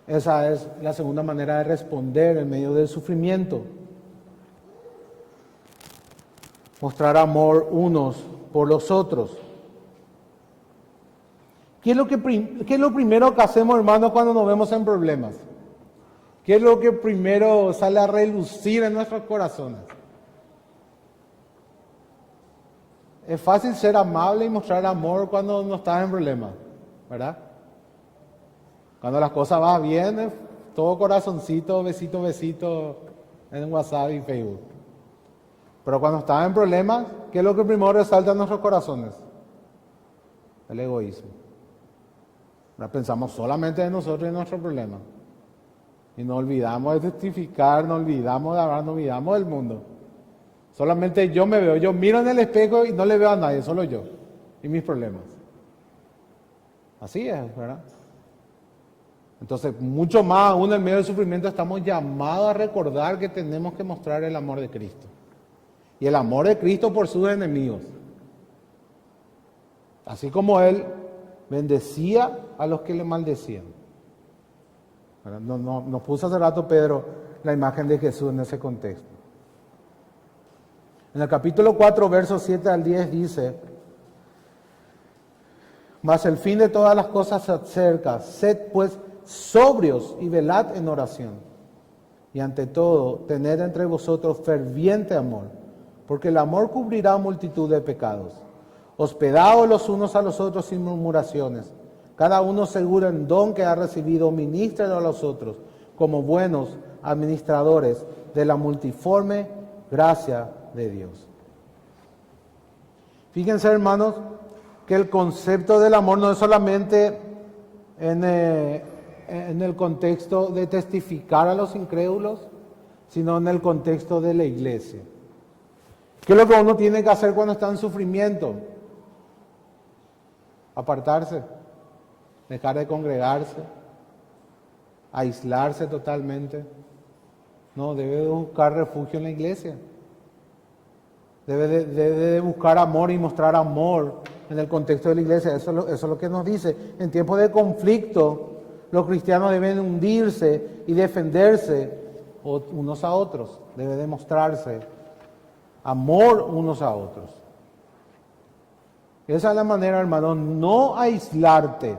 Esa es la segunda manera de responder en medio del sufrimiento. Mostrar amor unos por los otros. ¿Qué es lo primero que hacemos, hermanos, cuando nos vemos en problemas? ¿Qué es lo que primero sale a relucir en nuestros corazones? Es fácil ser amable y mostrar amor cuando no estás en problemas, ¿verdad? Cuando las cosas van bien, todo corazoncito, besito, besito en WhatsApp y Facebook. Pero cuando estamos en problemas, ¿qué es lo que primero resalta en nuestros corazones? El egoísmo. Ahora pensamos solamente en nosotros y en nuestro problema. Y nos olvidamos de testificar, nos olvidamos de hablar, nos olvidamos del mundo. Solamente yo me veo, yo miro en el espejo y no le veo a nadie, solo yo y mis problemas. Así es, ¿verdad? Entonces, mucho más aún en medio del sufrimiento estamos llamados a recordar que tenemos que mostrar el amor de Cristo. Y el amor de Cristo por sus enemigos. Así como Él bendecía a los que le maldecían. Nos puso hace rato Pedro la imagen de Jesús en ese contexto. En el capítulo 4, versos 7 al 10 dice: mas el fin de todas las cosas se acerca, sed pues sobrios y velad en oración. Y ante todo, tened entre vosotros ferviente amor, porque el amor cubrirá multitud de pecados. Hospedaos los unos a los otros sin murmuraciones. Cada uno seguro en don que ha recibido, ministrelo a los otros, como buenos administradores de la multiforme gracia de Dios. Fíjense, hermanos, que el concepto del amor no es solamente en el contexto de testificar a los incrédulos, sino en el contexto de la iglesia. ¿Qué es lo que uno tiene que hacer cuando está en sufrimiento? Apartarse, dejar de congregarse, aislarse totalmente. No, debe de buscar refugio en la iglesia. Debe de buscar amor y mostrar amor en el contexto de la iglesia. Eso es lo que nos dice. En tiempos de conflicto, los cristianos deben hundirse y defenderse unos a otros. Debe demostrarse amor unos a otros. Esa es la manera, hermano, no aislarte.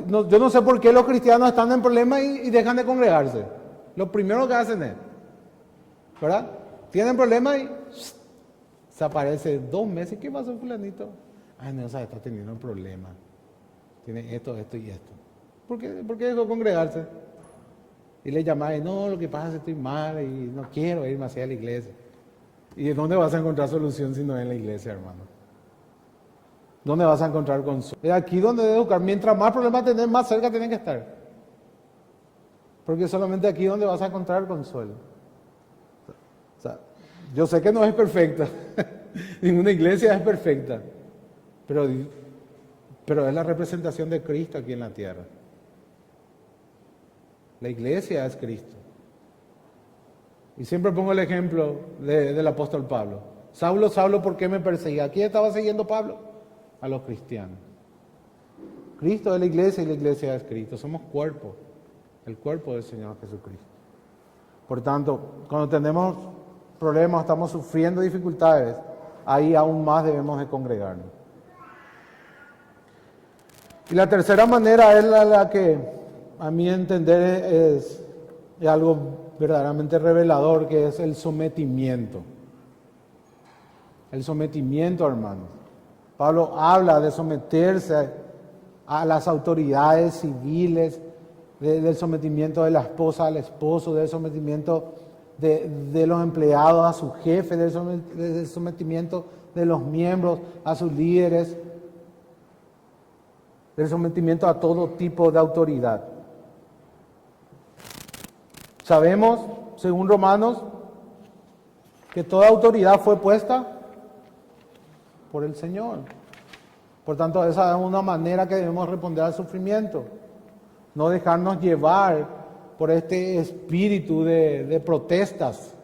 Yo no sé por qué los cristianos están en problemas y dejan de congregarse. Lo primero que hacen es, ¿verdad? Tienen problemas y se aparece 2 meses. ¿Qué pasó, fulanito? Ay, no, está teniendo un problema. Tiene esto y esto. ¿Por qué dejó de congregarse? Y le llamáis, no, lo que pasa es que estoy mal y no quiero irme hacia la iglesia. ¿Y dónde vas a encontrar solución si no en la iglesia, hermano? ¿Dónde vas a encontrar consuelo? Es aquí donde debes buscar. Mientras más problemas tenés, más cerca tenés que estar. Porque solamente aquí donde vas a encontrar consuelo. O sea, yo sé que no es perfecta. Ninguna iglesia es perfecta. Pero es la representación de Cristo aquí en la tierra. La iglesia es Cristo. Y siempre pongo el ejemplo del apóstol Pablo. Saulo, Saulo, ¿por qué me perseguía? ¿A quién estaba siguiendo Pablo? A los cristianos. Cristo es la iglesia y la iglesia es Cristo. Somos cuerpo, el cuerpo del Señor Jesucristo. Por tanto, cuando tenemos problemas, estamos sufriendo dificultades, ahí aún más debemos de congregarnos. Y la tercera manera es la que a mi entender es algo verdaderamente revelador, que es el sometimiento. El sometimiento, hermanos. Pablo habla de someterse a las autoridades civiles, del sometimiento de la esposa al esposo, del sometimiento de los empleados a su jefe, del sometimiento de los miembros a sus líderes, del sometimiento a todo tipo de autoridad. Sabemos, según Romanos, que toda autoridad fue puesta por el Señor. Por tanto, esa es una manera que debemos responder al sufrimiento. No dejarnos llevar por este espíritu de protestas.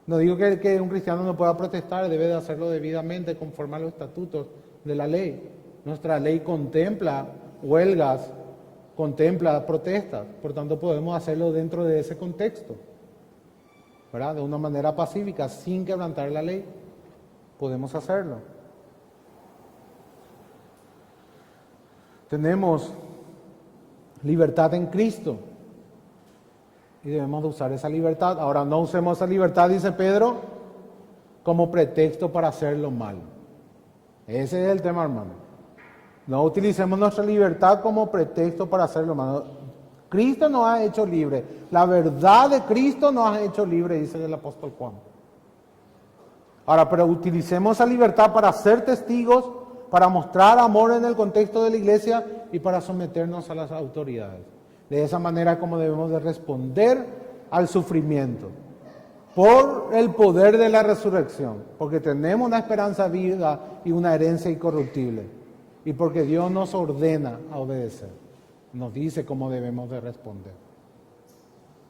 No digo que un cristiano no pueda protestar, debe de hacerlo debidamente conforme a los estatutos de la ley. Nuestra ley contempla huelgas, contempla protestas, por tanto podemos hacerlo dentro de ese contexto, ¿verdad? De una manera pacífica, sin quebrantar la ley, podemos hacerlo. Tenemos libertad en Cristo y debemos de usar esa libertad. Ahora, no usemos esa libertad, dice Pedro, como pretexto para hacer lo malo. Ese es el tema, hermano. No utilicemos nuestra libertad como pretexto para hacer lo malo. Cristo nos ha hecho libre. La verdad de Cristo nos ha hecho libre, dice el apóstol Juan. Ahora, pero utilicemos esa libertad para ser testigos, para mostrar amor en el contexto de la iglesia y para someternos a las autoridades. De esa manera como debemos de responder al sufrimiento por el poder de la resurrección, porque tenemos una esperanza viva y una herencia incorruptible, y porque Dios nos ordena a obedecer, nos dice cómo debemos de responder.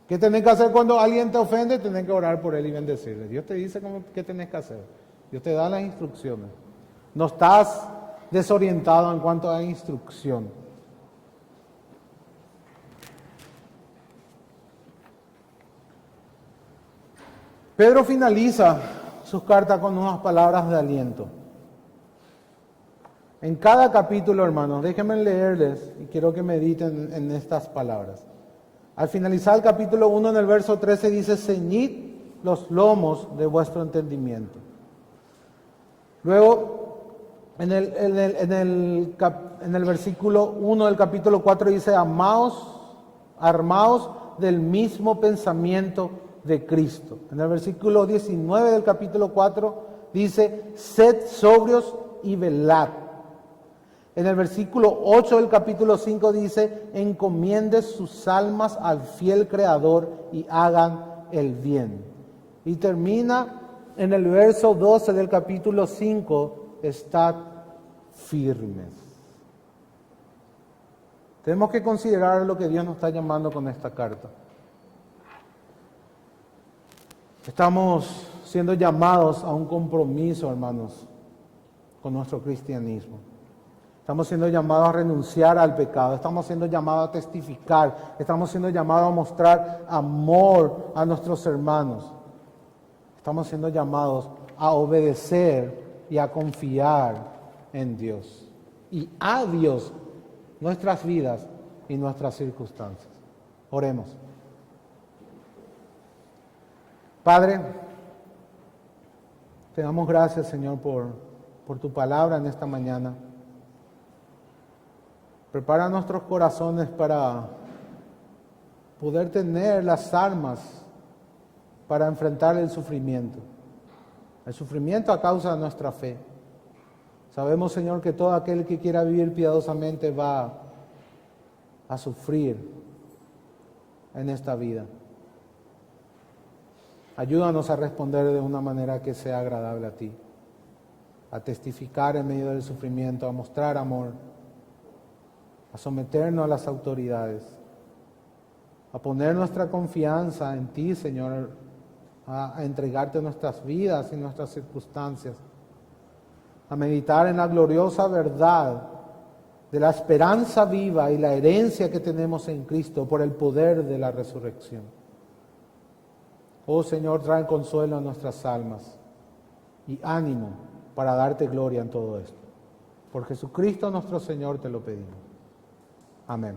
¿Qué tenés que hacer cuando alguien te ofende? Tenés que orar por él y bendecirle. Dios te dice qué tenés que hacer. Dios te da las instrucciones. No estás desorientado en cuanto a instrucción. Pedro finaliza sus cartas con unas palabras de aliento. En cada capítulo, hermanos, déjenme leerles y quiero que mediten en estas palabras. Al finalizar el capítulo 1, en el verso 13, dice: ceñid los lomos de vuestro entendimiento. Luego, en el versículo 1 del capítulo 4 dice: armaos del mismo pensamiento de Cristo. En el versículo 19 del capítulo 4 dice: sed sobrios y velad. En el versículo 8 del capítulo 5 dice: encomienden sus almas al fiel Creador y hagan el bien. Y termina en el verso 12 del capítulo 5: estad firmes. Tenemos que considerar lo que Dios nos está llamando con esta carta. Estamos siendo llamados a un compromiso, hermanos, con nuestro cristianismo. Estamos siendo llamados a renunciar al pecado. Estamos siendo llamados a testificar. Estamos siendo llamados a mostrar amor a nuestros hermanos. Estamos siendo llamados a obedecer y a confiar en Dios. Y a Dios, nuestras vidas y nuestras circunstancias. Oremos. Padre, te damos gracias, Señor, por tu palabra en esta mañana. Prepara nuestros corazones para poder tener las armas para enfrentar el sufrimiento. El sufrimiento a causa de nuestra fe. Sabemos, Señor, que todo aquel que quiera vivir piadosamente va a sufrir en esta vida. Ayúdanos a responder de una manera que sea agradable a ti, a testificar en medio del sufrimiento, a mostrar amor, a someternos a las autoridades, a poner nuestra confianza en ti, Señor, a entregarte nuestras vidas y nuestras circunstancias, a meditar en la gloriosa verdad de la esperanza viva y la herencia que tenemos en Cristo por el poder de la resurrección. Oh Señor, trae consuelo a nuestras almas y ánimo para darte gloria en todo esto. Por Jesucristo nuestro Señor te lo pedimos. Amén.